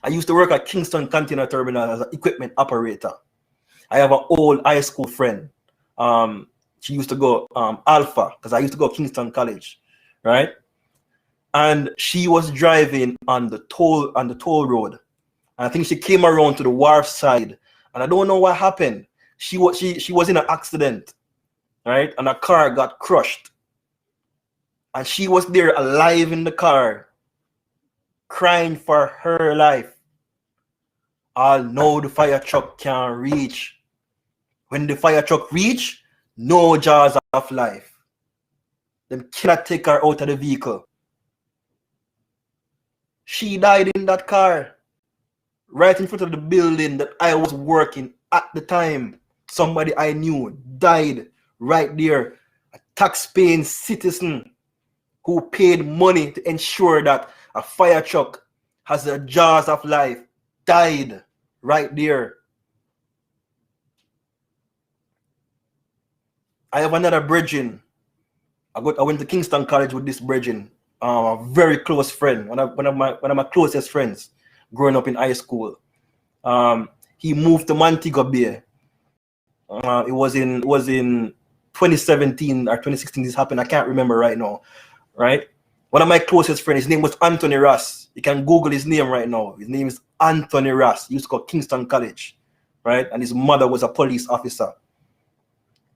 A: I used to work at Kingston Container Terminal as an equipment operator. I have an old high school friend. She used to go Alpha because I used to go Kingston College, right? And she was driving on the toll road. And I think she came around to the wharf side, and I don't know what happened. She was in an accident, right? And a car got crushed, and she was there alive in the car, crying for her life. All know the fire truck can't reach. When the fire truck reach, no jaws of life. They cannot take her out of the vehicle. She died in that car, right in front of the building that I was working at the time. Somebody I knew died right there. A tax-paying citizen who paid money to ensure that a fire truck has the jaws of life died right there. I have another brethren. I went to Kingston College with this brethren, a very close friend, one of my closest friends growing up in high school. he moved to Montego Bay. It was in 2017 or 2016 this happened. I can't remember right now, right? One of my closest friends, his name was Anthony Ross. You can Google his name right now. His name is Anthony Ross. He used to go to Kingston College, right? And his mother was a police officer.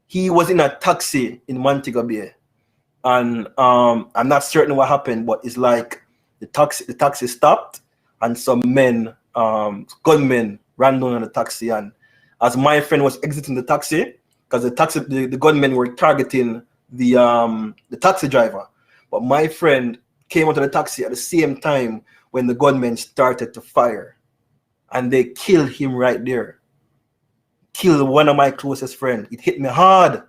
A: He was in a taxi in Montego Bay. And I'm not certain what happened, but it's like the taxi stopped and some men, gunmen, ran down on the taxi. And as my friend was exiting the taxi, because the gunmen were targeting the taxi driver, but my friend came onto the taxi at the same time when the gunmen started to fire, and they killed him right there. Killed one of my closest friends. It hit me hard.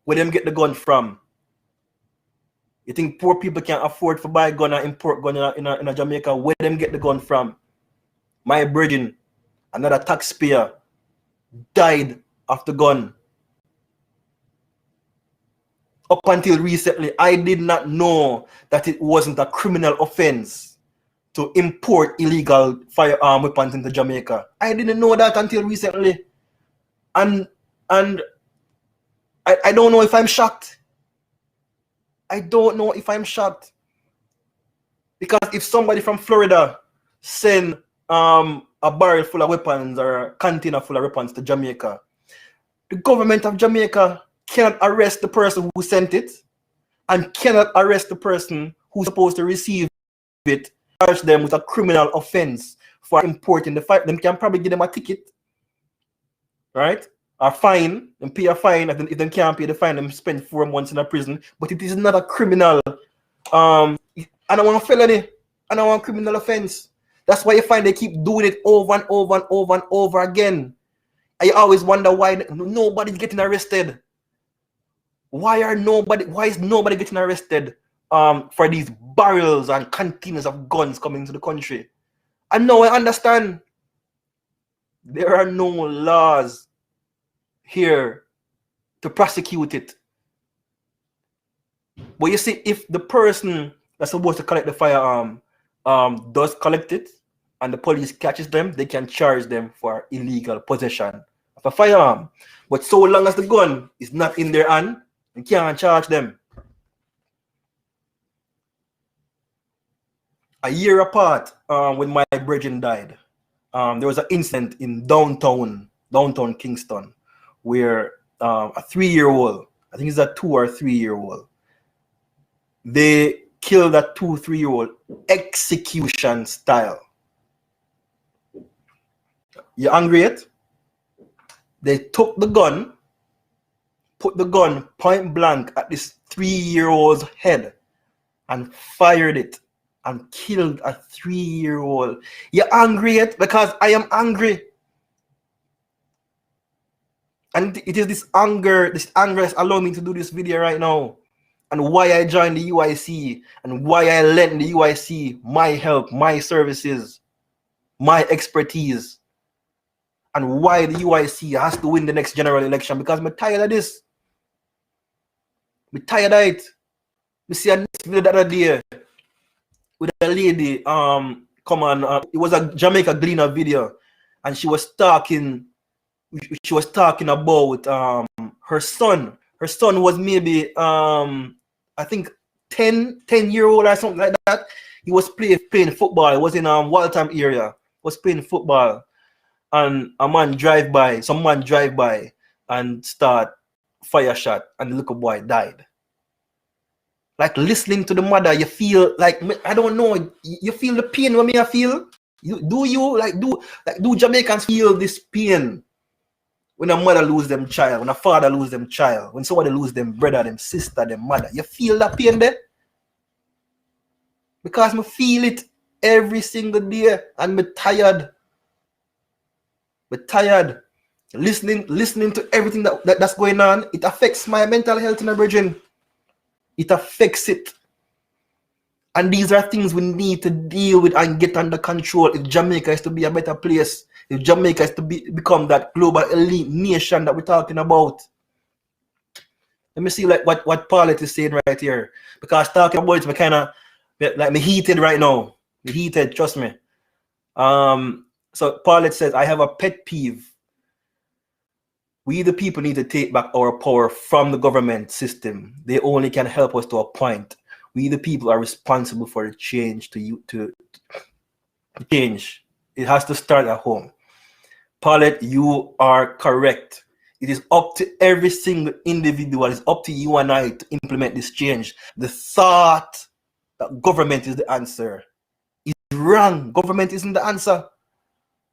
A: Where them get the gun from? You think poor people can't afford to buy a gun or import gun in Jamaica? Where them get the gun from? My brethren, another taxpayer, died of the gun. Up until recently, I did not know that it wasn't a criminal offense to import illegal firearm weapons into Jamaica. I didn't know that until recently. And I don't know if I'm shocked. I don't know if I'm shocked. Because if somebody from Florida send a barrel full of weapons or a container full of weapons to Jamaica, the government of Jamaica cannot arrest the person who sent it and cannot arrest the person who's supposed to receive it, charge them with a criminal offense for importing the fire. Them can probably give them a ticket, right? A fine, and pay a fine. If they can't pay the fine, them spend 4 months in a prison. But it is not a criminal. I don't want a felony. I don't want a criminal offense. That's why you find they keep doing it over and over and over and over again. And you always wonder why nobody's getting arrested. Why is nobody getting arrested for these barrels and containers of guns coming to the country? And now I understand. There are no laws here to prosecute it. But you see, if the person that's supposed to collect the firearm does collect it and the police catches them, they can charge them for illegal possession of a firearm. But so long as the gun is not in their hand, you can't charge them. A year apart, when my brethren died, there was an incident in downtown Kingston, where a 3-year-old, I think it's a 2 or 3-year-old, they killed a 2-3-year-old execution style. You angry yet? They took the gun, put the gun point blank at this 3-year-old's head and fired it and killed a 3-year-old. You angry yet? Because I am angry. And it is this anger that's allowing me to do this video right now. And why I joined the UIC and why I lent the UIC my help, my services, my expertise. And why the UIC has to win the next general election. Because I'm tired of this. I'm tired of it. I see a video the other day with a lady, come on, it was a Jamaica Gleaner video. And she was talking about her son. Her son was maybe I think 10-year-old or something like that. He was playing football. He was in Waltham area. Was playing football, and some man drive by and start fire shot, and the little boy died. Like listening to the mother, you feel like, I don't know, you feel the pain when I feel. Do Jamaicans feel this pain? When a mother lose them child, when a father lose them child, when somebody lose them brother, them sister, them mother, you feel that pain there? Because I feel it every single day, and I'm tired. I'm tired. Listening to everything that's going on, it affects my mental health in a brethren. It affects it. And these are things we need to deal with and get under control if Jamaica is to be a better place. If Jamaica is to become that global elite nation that we're talking about. Let me see like what Paulette is saying right here. Because talking about it, me kind of like me heated right now. Me heated, trust me. So Paulette says, I have a pet peeve. We the people need to take back our power from the government system. They only can help us to a point. We the people are responsible for the change to change. It has to start at home. Paulette, you are correct. It is up to every single individual. It's up to you and I to implement this change. The thought that government is the answer is wrong. Government isn't the answer.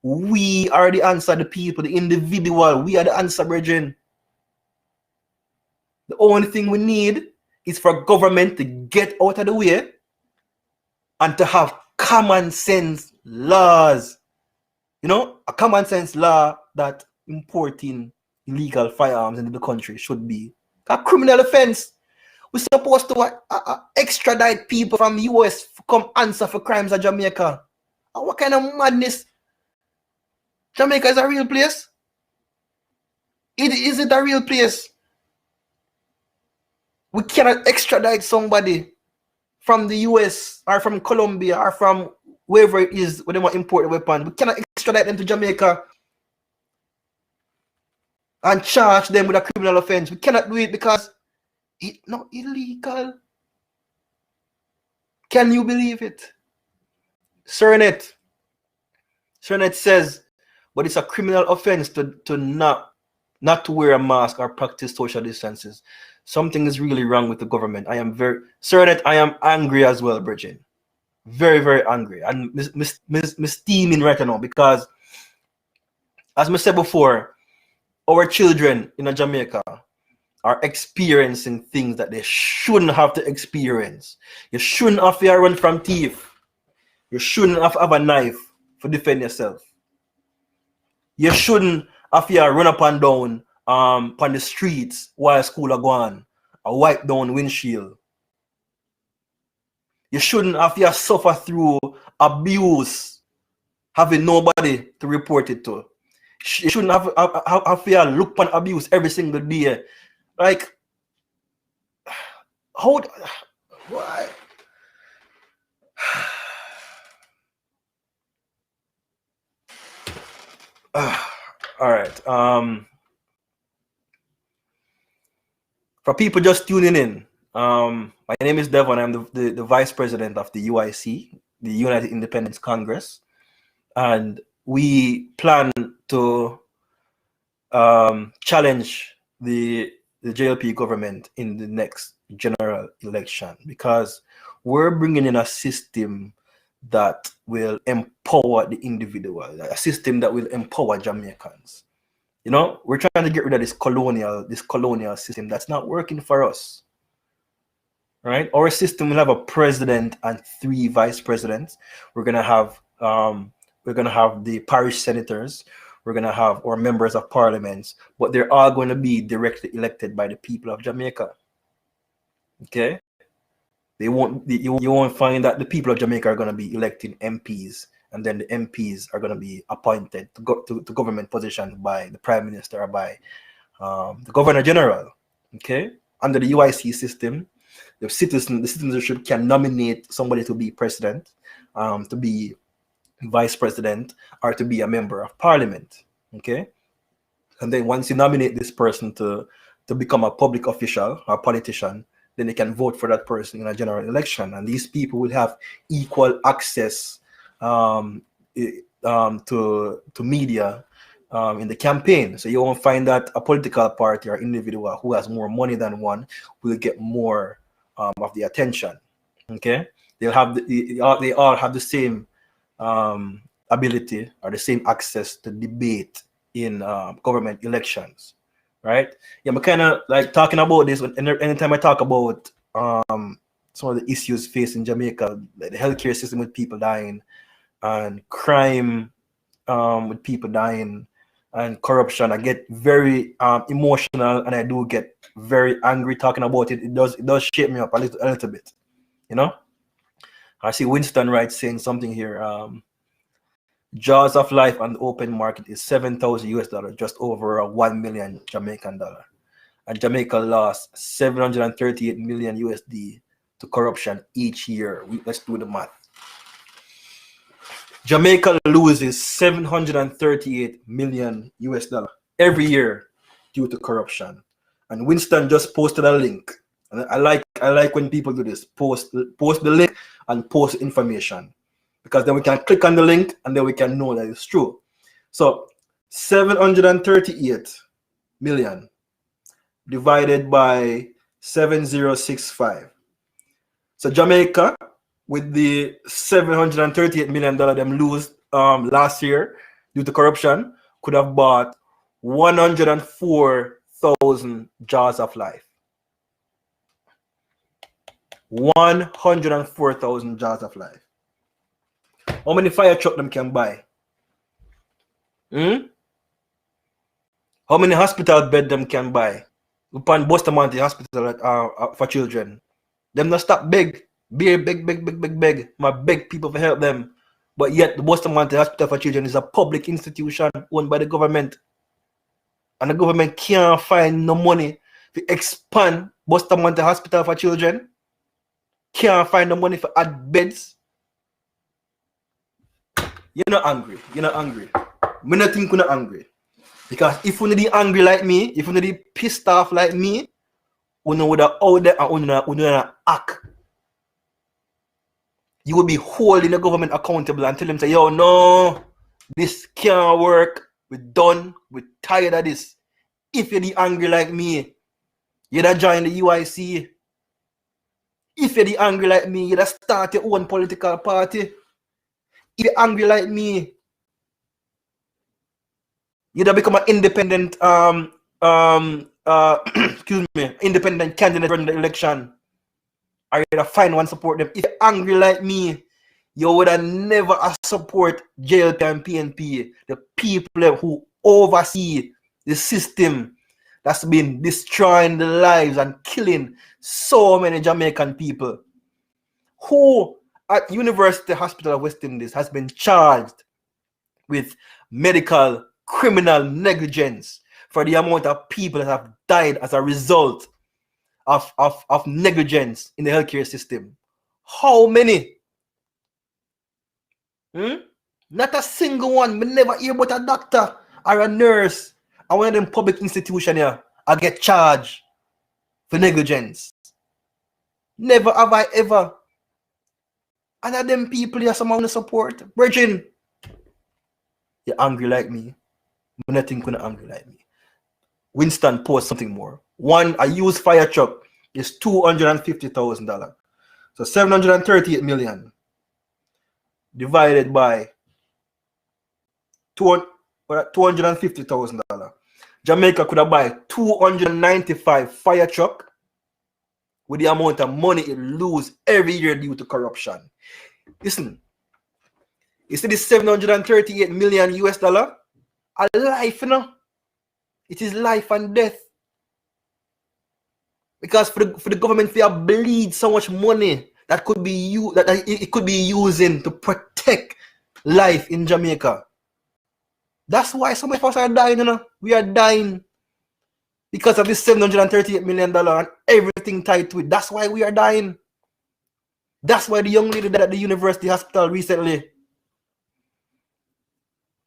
A: We are the answer, the people, the individual. We are the answer, brethren. The only thing we need is for government to get out of the way and to have common sense laws. You know, a common sense law that importing illegal firearms into the country should be a criminal offense. We're supposed to extradite people from the US to come answer for crimes of Jamaica. What kind of madness? Jamaica is a real place? Is it a real place? We cannot extradite somebody from the US or from Colombia or from wherever it is where they want to import the weapon. We cannot extradite them to Jamaica and charge them with a criminal offense. We cannot do it because it's not illegal. Can you believe it? Sernet says, but it's a criminal offense to not to wear a mask or practice social distances. Something is really wrong with the government. I am angry as well, Bridget. Very, very angry. And steaming right now because, as I said before, our children in Jamaica are experiencing things that they shouldn't have to experience. You shouldn't have to run from thief. You shouldn't have to have a knife to defend yourself. You shouldn't have to run up and down on the streets while school are going, or wipe down windshield. You shouldn't have to suffer through abuse, having nobody to report it to. You shouldn't have to look upon abuse every single day. Like, why? All right. For people just tuning in, my name is Devon. I'm the vice president of the UIC, the United Independence Congress, and we plan to challenge the JLP government in the next general election because we're bringing in a system that will empower the individual, a system that will empower Jamaicans. You know, we're trying to get rid of this colonial system that's not working for us. Right? Our system will have a president and 3 vice presidents. We're gonna have the parish senators. We're gonna have our members of parliaments, but they're all going to be directly elected by the people of Jamaica. Okay? You won't find that the people of Jamaica are going to be electing MPs, and then the MPs are going to be appointed to go to government positions by the Prime Minister or by the Governor General. Okay, under the UIC system, the citizenship can nominate somebody to be president, to be vice president, or to be a member of parliament. Okay, and then once you nominate this person to become a public official or politician, then they can vote for that person in a general election, and these people will have equal access to media in the campaign. So you won't find that a political party or individual who has more money than one will get more of the attention. Okay, they all have the same ability or the same access to debate in government elections. Right? Yeah, I'm kind of like talking about this anytime I talk about some of the issues facing Jamaica, like the healthcare system with people dying, and crime with people dying, and corruption. I get very emotional, and I do get very angry talking about it. It does shake me up a little bit, you know. I see Winston Wright saying something here. Jaws of life on the open market is $7,000 US, just over $1 million Jamaican dollar. And Jamaica lost 738 million USD to corruption each year. Let's do the math. Jamaica loses 738 million US dollar every year due to corruption. And Winston just posted a link. And I like when people do this. Post the link and post information. Because then we can click on the link and then we can know that it's true. So 738 million divided by 7065. So Jamaica, with the $738 million them lose last year due to corruption, could have bought 104,000 jars of life. 104,000 jars of life. How many fire trucks them can buy? How many hospital bed them can buy? Upon Bustamante Hospital for children. Them not stop beg. Beg. My beg people to help them. But yet the Bustamante Hospital for Children is a public institution owned by the government. And the government can't find no money to expand Bustamante Hospital for Children. Can't find no money for add beds. You're not angry. You're not angry. Me not think you're not angry. Because if you need angry like me, if you need pissed off like me, you know would have out there and you act. You will be holding the government accountable and tell them, say, yo, no, this can't work. We're done. We're tired of this. If you're angry like me, you'd have joined the UIC. If you're angry like me, you'd have start your own political party. If you're angry like me, you'd have become an independent independent candidate in the election. Or you'd have find one support them. If you're angry like me, you would have never support JLP and PNP, the people who oversee the system that's been destroying the lives and killing so many Jamaican people. Who at University Hospital of West Indies has been charged with medical criminal negligence for the amount of people that have died as a result of negligence in the healthcare system. How many? Not a single one. We never hear about a doctor or a nurse or one of them public institutions here I get charged for negligence. Never have I ever. And of them people here someone to support. Virgin, you're angry like me. I'm not think you're angry like me. Winston post something more. One, a used fire truck is $250,000. So 738 million divided by $250,000. Jamaica could have buy 295 fire truck with the amount of money it lose every year due to corruption. Listen, you see this 738 million US dollar? A life, you know? It is life and death. Because for the government to bleed so much money that could be used, that it could be using to protect life in Jamaica. That's why so many of us are dying, you know. We are dying because of this $738 million and everything tied to it. That's why we are dying. That's why the young lady died at the university hospital recently.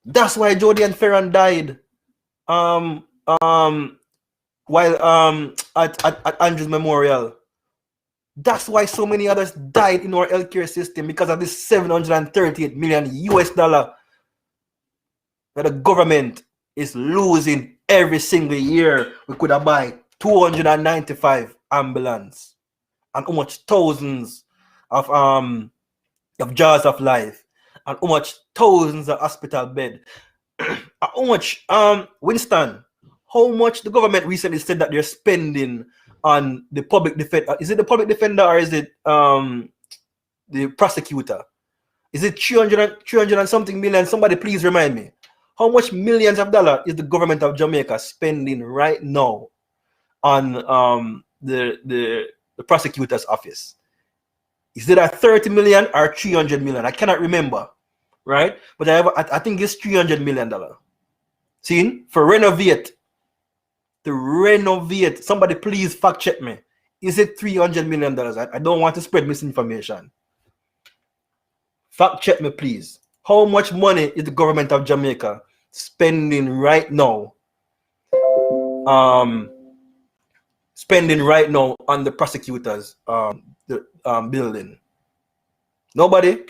A: That's why Jody and Ferran died. While at Andrew's Memorial. That's why so many others died in our healthcare system because of this 738 million US dollar that the government is losing every single year. We could have buy 295 ambulance and how much thousands of jars of life and how much thousands of hospital bed. How much Winston, how much the government recently said that they're spending on the public defender. Is it the public defender or is it the prosecutor? Is it 300 and something million? Somebody please remind me. How much millions of dollars is the government of Jamaica spending right now on the prosecutor's office? Is it at 30 million or 300 million? I cannot remember, right? But I think it's $300 million. See, for renovate. To renovate. Somebody please fact check me. Is it $300 million? I don't want to spread misinformation. Fact check me, please. How much money is the government of Jamaica spending right now? Spending right now on the prosecutors building? Nobody.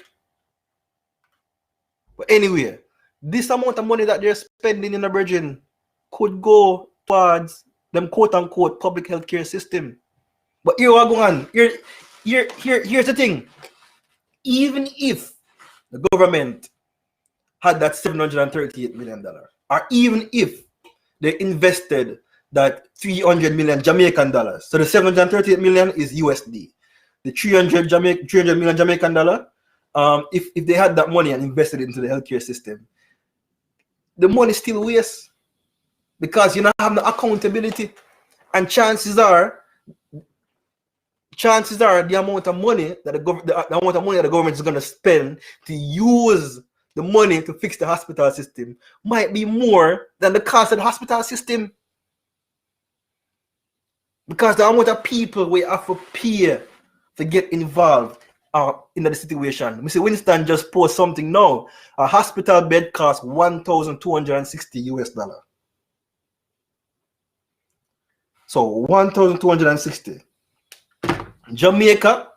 A: But anyway, this amount of money that they're spending in the Virgin could go towards them quote unquote public healthcare system. But here we go on. Here's the thing. Even if the government had that $738 million, or even if they invested that 300 million Jamaican dollars, so the 738 million is USD, the 300 million Jamaican dollar, if they had that money and invested it into the healthcare system, the money still wastes because you don't have the accountability, and chances are the amount of money that the government is going to spend to use the money to fix the hospital system might be more than the cost of the hospital system, because the amount of people we have to pay to get involved in the situation. Mr. Winston just post something now. A hospital bed costs $1,260. So 1,260. Jamaica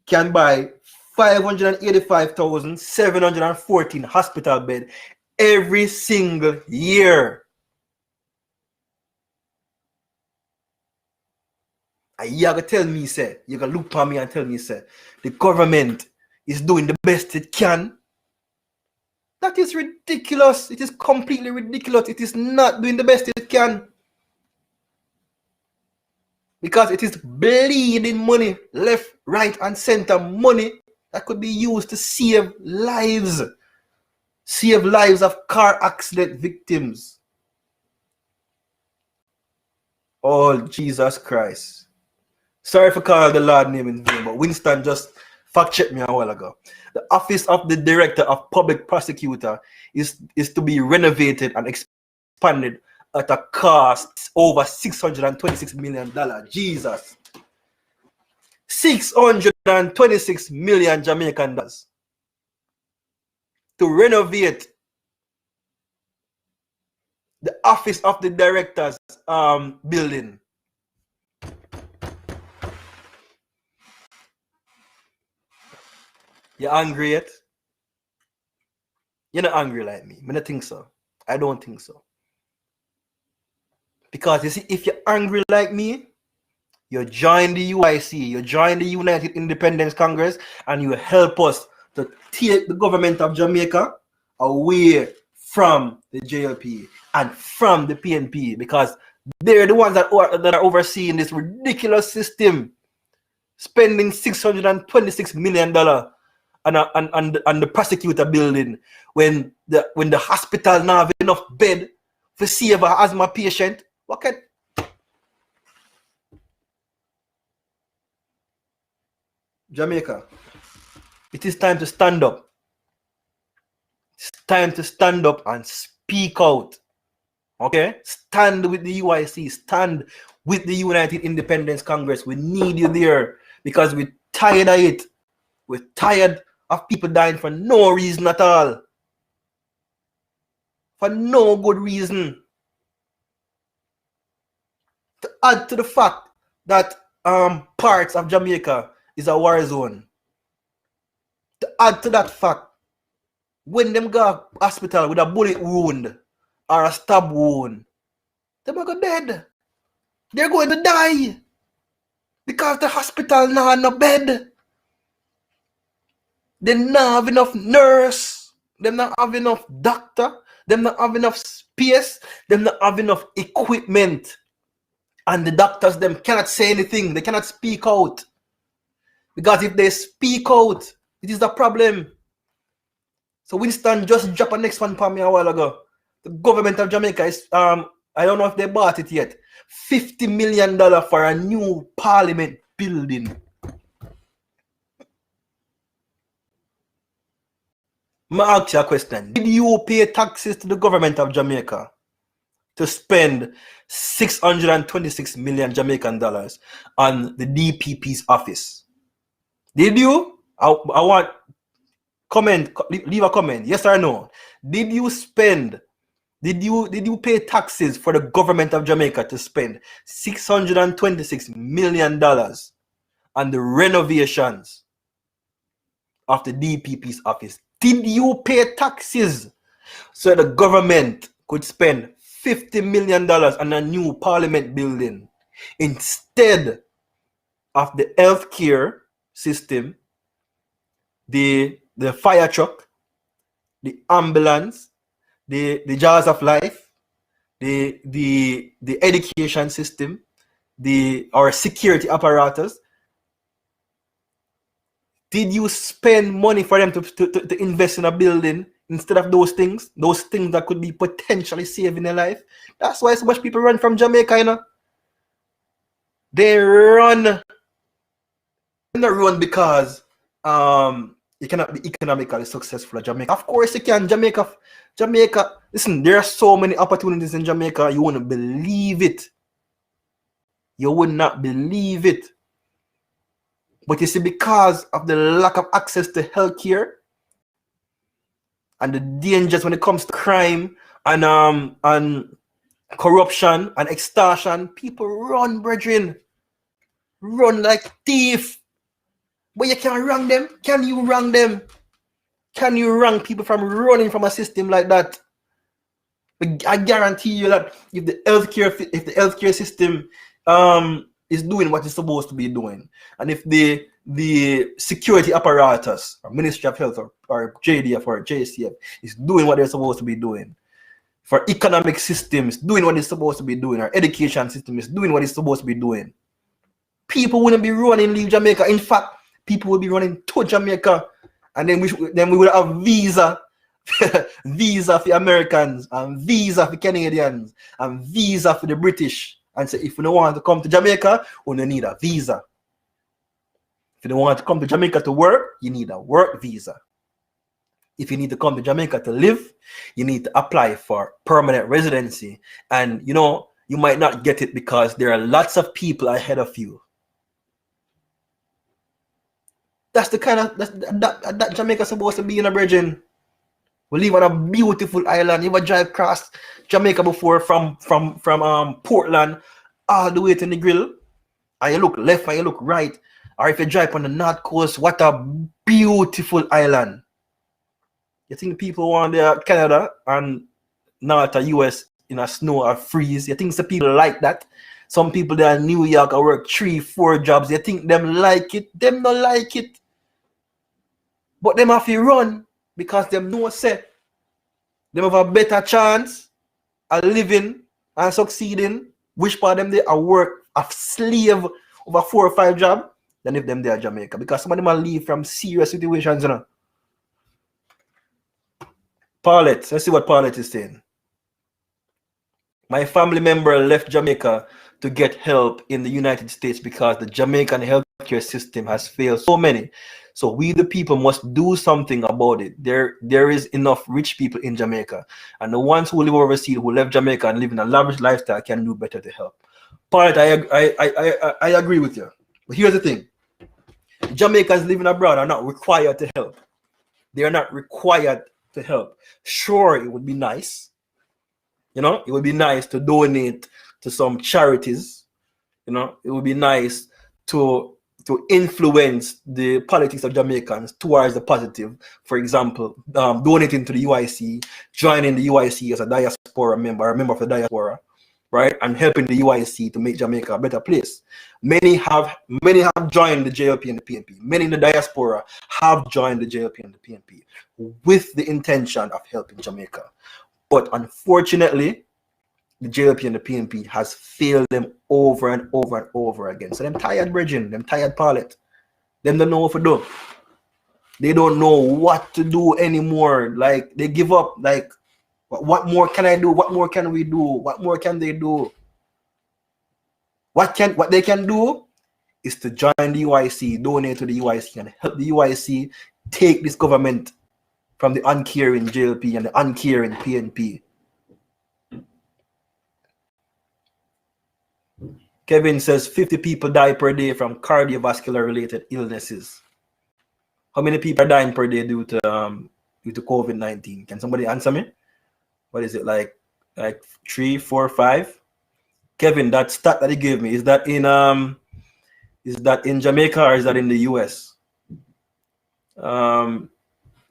A: can buy 585,714 hospital bed every single year. And you gotta tell me, say, you gotta look at me and tell me, say, the government is doing the best it can. That is ridiculous. It is completely ridiculous. It is not doing the best it can. Because it is bleeding money, left, right, and center money that could be used to save lives. Save lives of car accident victims. Oh, Jesus Christ. Sorry for calling the Lord name in vain, but Winston just fact-checked me a while ago. The office of the Director of Public Prosecutor is to be renovated and expanded at a cost over $626 million. Jesus. 626 million Jamaican dollars to renovate the office of the director's building. You're angry yet? You're not angry like me. I don't think so. I don't think so. Because you see, if you're angry like me, you join the UIC, you join the United Independence Congress, and you help us to take the government of Jamaica away from the JLP and from the PNP, because they're the ones that are overseeing this ridiculous system, spending $626 million on the prosecutor building when the hospital now have enough bed to save an asthma patient. What can Jamaica? It is time to stand up. It's time to stand up and speak out. Okay? Stand with the UIC. Stand with the United Independence Congress. We need you there because we're tired of it. We're tired of people dying for no reason at all. For no good reason. To add to the fact that parts of Jamaica is a war zone. To add to that fact, when them go to hospital with a bullet wound or a stab wound, they are go dead. They're going to die because the hospital now have no bed. They not have enough nurse. They not have enough doctor. They not have enough space. They not have enough equipment. And the doctors them cannot say anything. They cannot speak out. Because if they speak out, it is the problem. So Winston just dropped a next one for me a while ago. The government of Jamaica is, I don't know if they bought it yet, $50 million for a new parliament building. I'ma ask you a question. Did you pay taxes to the government of Jamaica to spend $626 million Jamaican dollars on the DPP's office? Did you? I want Comment, leave a comment. Yes or no? Did you pay taxes for the government of Jamaica to spend $626 million on the renovations of the DPP's office? Did you pay taxes so the government could spend $50 million on a new parliament building instead of the healthcare system, the fire truck, the ambulance, the jaws of life, the education system, our security apparatus? Did you spend money for them to invest in a building instead of those things that could be potentially saving their life? That's why so much people run from Jamaica, you know. They run. They not run because you cannot be economically successful in Jamaica. Of course you can. Jamaica. Listen, there are so many opportunities in Jamaica. You wouldn't believe it. You would not believe it. But you see, because of the lack of access to healthcare and the dangers when it comes to crime and corruption and extortion, people run, brethren. Run like thief. But you can't wrong them. Can you wrong them? Can you wrong people from running from a system like that? I guarantee you that if the healthcare system is doing what it's supposed to be doing, and if the security apparatus or Ministry of Health or JDF or JCF is doing what they're supposed to be doing, for economic systems doing what it's supposed to be doing, our education system is doing what it's supposed to be doing, people wouldn't be running leave Jamaica. In fact, people will be running to Jamaica, and then we will have visa for Americans and visa for Canadians and visa for the British. And say, if you don't want to come to Jamaica, you don't need a visa. If you don't want to come to Jamaica to work, you need a work visa. If you need to come to Jamaica to live, you need to apply for permanent residency. And you know, you might not get it because there are lots of people ahead of you. That's the kind of that Jamaica's supposed to be in a bridging. We live on a beautiful island. You ever drive across Jamaica before from Portland all the way to the grill? And you look left and you look right. Or if you drive on the north coast, what a beautiful island. You think people want to Canada and not to US in a snow or freeze? You think some people like that? Some people there in New York or work 3-4 jobs. You think them like it? Them not like it. But them have to run because them know say them have a better chance of living and succeeding. Which part of them they are work a slave over 4 or 5 jobs than if them they are Jamaica. Because some of them are leave from serious situations, you know. Paulette, let's see what Paulette is saying. My family member left Jamaica to get help in the United States because the Jamaican healthcare system has failed so many. So we the people must do something about it. There is enough rich people in Jamaica, and the ones who live overseas, who left Jamaica and live in a lavish lifestyle, can do better to help. Paulette, I agree with you. But here's the thing: Jamaicans living abroad are not required to help. They are not required to help. Sure, it would be nice. You know, it would be nice to donate to some charities. You know, it would be nice to influence the politics of Jamaicans towards the positive. For example, donating to the UIC, joining the UIC as a diaspora member, a member of the diaspora, right, and helping the UIC to make Jamaica a better place. Many have joined the JLP and the PNP. Many in the diaspora have joined the JLP and the PNP with the intention of helping Jamaica. But unfortunately, the JLP and the PNP has failed them over and over and over again. So them tired, bridging, them tired Paulette. Them don't know what to do. They don't know what to do anymore. Like, they give up. Like, what more can I do? What more can we do? What more can they do? What they can do is to join the UIC, donate to the UIC, and help the UIC take this government from the uncaring JLP and the uncaring PNP. Kevin says 50 people die per day from cardiovascular related illnesses. How many people are dying per day due to COVID-19? Can somebody answer me? What is it, like 3, 4, 5? Kevin, that stat that he gave me, is that in Jamaica or is that in the US?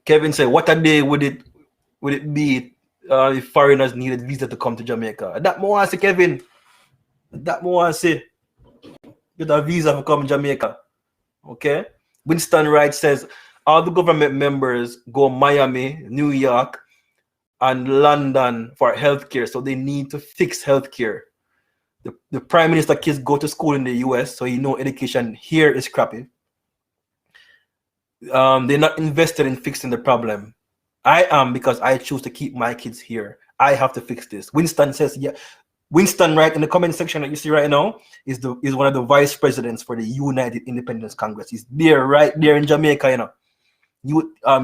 A: Kevin said, what a day would it be if foreigners needed visa to come to Jamaica? That more I say, Kevin. That more I say. Get a visa to come to Jamaica. Okay? Winston Wright says, all the government members go Miami, New York, and London for healthcare, so they need to fix healthcare. The prime minister kids go to school in the US, so you know education here is crappy. They're not invested in fixing the problem. I am, because I choose to keep my kids here. I have to fix this. Winston says, yeah. Winston, right in the comment section that you see right now, is one of the vice presidents for the United Independence Congress. He's there, right there in Jamaica, you know.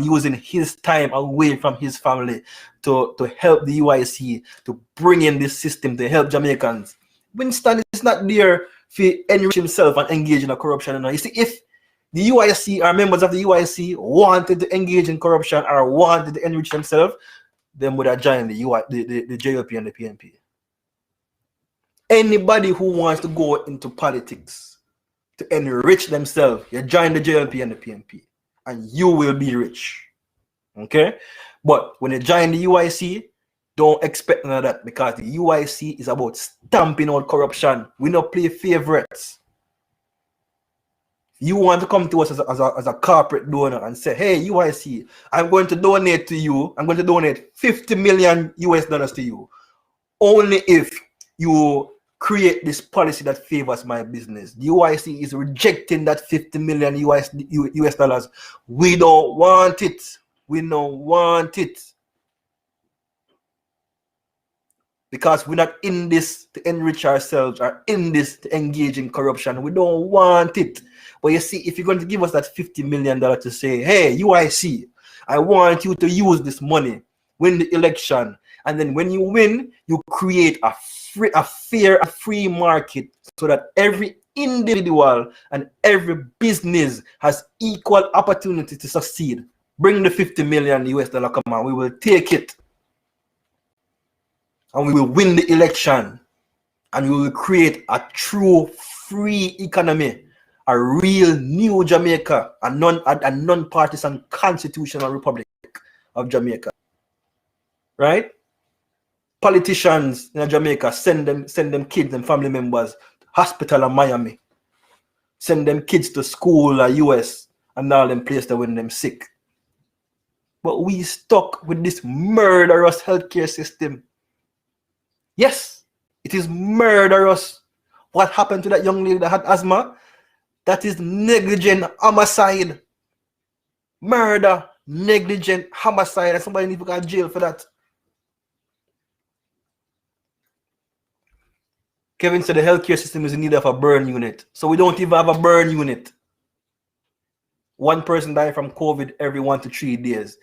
A: Using his time away from his family to help the UIC, to bring in this system to help Jamaicans. Winston is not there to enrich himself and engage in a corruption. You see, if the UIC or members of the UIC wanted to engage in corruption or wanted to enrich themselves, then would have joined the JLP and the PNP. Anybody who wants to go into politics to enrich themselves, you join the JLP and the PNP, and you will be rich. Okay? But when you join the UIC, don't expect none of that, because the UIC is about stamping out corruption. We don't play favorites. You want to come to us as a corporate donor and say, hey, UIC, I'm going to donate to you. I'm going to donate 50 million US dollars to you. Only if you create this policy that favors my business. The UIC is rejecting that 50 million US dollars. We don't want it. We don't want it. Because we're not in this to enrich ourselves or in this to engage in corruption. We don't want it. But you see, if you're going to give us that $50 million to say, hey, UIC, I want you to use this money, win the election, and then when you win, you create a fair, free market so that every individual and every business has equal opportunity to succeed. Bring the 50 million US dollar, come on, we will take it. And we will win the election, and we will create a true free economy, a real new Jamaica, a non-partisan constitutional republic of Jamaica. Right? Politicians in Jamaica send them kids and family members to hospital in Miami, send them kids to school in US, and all them places that when them sick. But we stuck with this murderous healthcare system. Yes, it is murderous. What happened to that young lady that had asthma? That is negligent homicide. Murder, negligent homicide, and somebody needs to go to jail for that. Kevin said the healthcare system is in need of a burn unit. So we don't even have a burn unit. One person died from COVID every 1 to 3 days.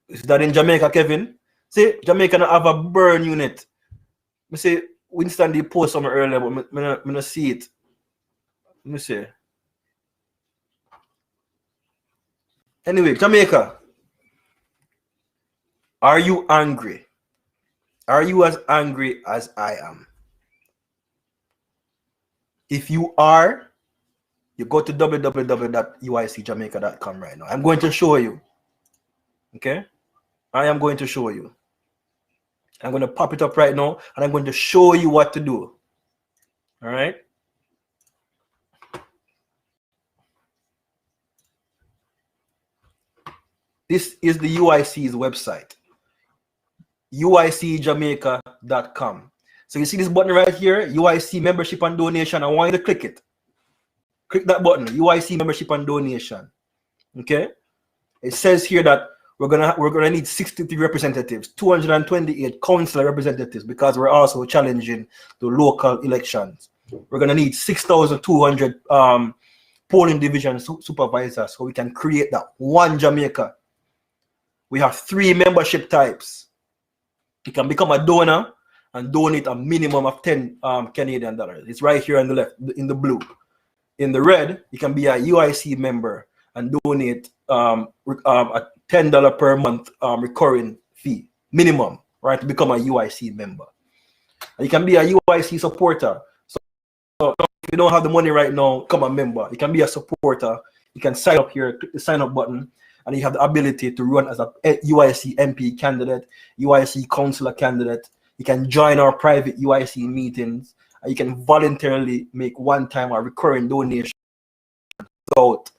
A: Is that in Jamaica, Kevin? See, Jamaica don't have a burn unit. I say Winston did post somewhere earlier, but I don't see it. Let me see. Anyway, Jamaica, are you angry? Are you as angry as I am? If you are, you go to www.uicjamaica.com right now. I'm going to show you. Okay? I am going to show you. I'm going to pop it up right now, and I'm going to show you what to do. All right? This is the UIC's website, uicjamaica.com. So you see this button right here, UIC membership and donation. I want you to click it. Click that button, UIC membership and donation. Okay? It says here that we're gonna need 63 representatives, 228 councillor representatives, because we're also challenging the local elections. We're gonna need 6,200 polling division supervisors, so we can create that one Jamaica. We have 3 membership types. You can become a donor and donate a minimum of 10 Canadian dollars. It's right here on the left, in the blue. In the red, you can be a UIC member and donate a $10 per month recurring fee minimum, right, to become a UIC member. And you can be a UIC supporter. So if you don't have the money right now, become a member. You can be a supporter. You can sign up here, click the sign up button, and you have the ability to run as a UIC MP candidate, UIC councillor candidate. You can join our private UIC meetings, and you can voluntarily make one-time or recurring donation without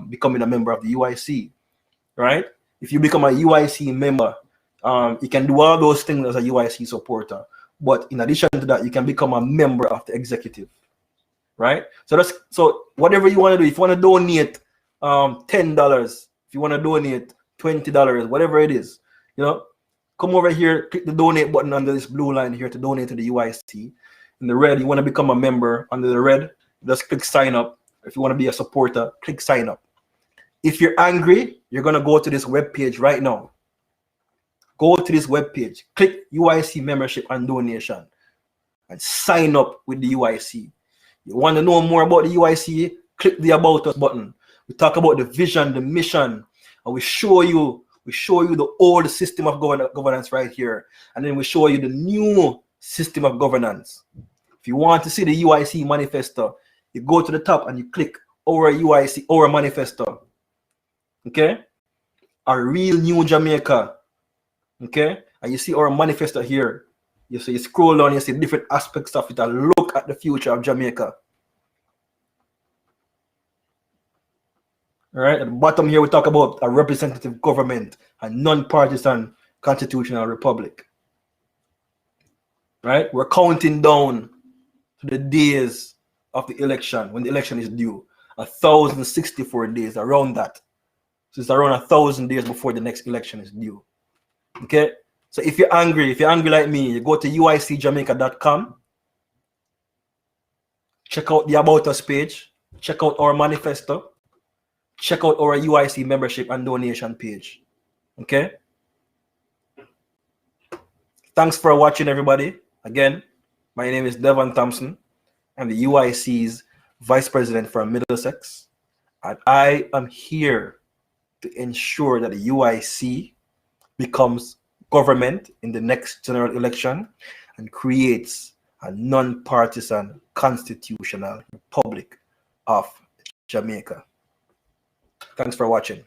A: becoming a member of the UIC, right? If you become a UIC member, you can do all those things as a UIC supporter. But in addition to that, you can become a member of the executive, right? So whatever you want to do, if you want to donate $10, if you want to donate $20, whatever it is, you know, come over here, click the donate button under this blue line here to donate to the UIC. In the red, you want to become a member. Under the red, just click sign up. If you want to be a supporter, click sign up. If you're angry, you're going to go to this web page right now. Go to this web page, click UIC membership and donation, and sign up with the UIC. You want to know more about the UIC? Click the About Us button. We talk about the vision, the mission, and we show you the old system of governance right here, and then we show you the new system of governance. If you want to see the UIC manifesto, you go to the top and you click our UIC, our manifesto. Okay, a real new Jamaica. Okay, and you see our manifesto here. You scroll down, you see different aspects of it, and look at the future of Jamaica. All right, at the bottom here, we talk about a representative government, a non-partisan constitutional republic. Right, we're counting down to the days of the election, when the election is due. 1,064 days, around that. So it's around 1,000 days before the next election is due. Okay, so if you're angry like me, you go to uicjamaica.com, check out the About Us page, check out our manifesto, check out our UIC membership and donation page. Okay, thanks for watching, everybody. Again, my name is Devon Thompson. I'm the UIC's Vice President for Middlesex, and I am here to ensure that the UIC becomes government in the next general election and creates a non-partisan constitutional republic of Jamaica. Thanks for watching.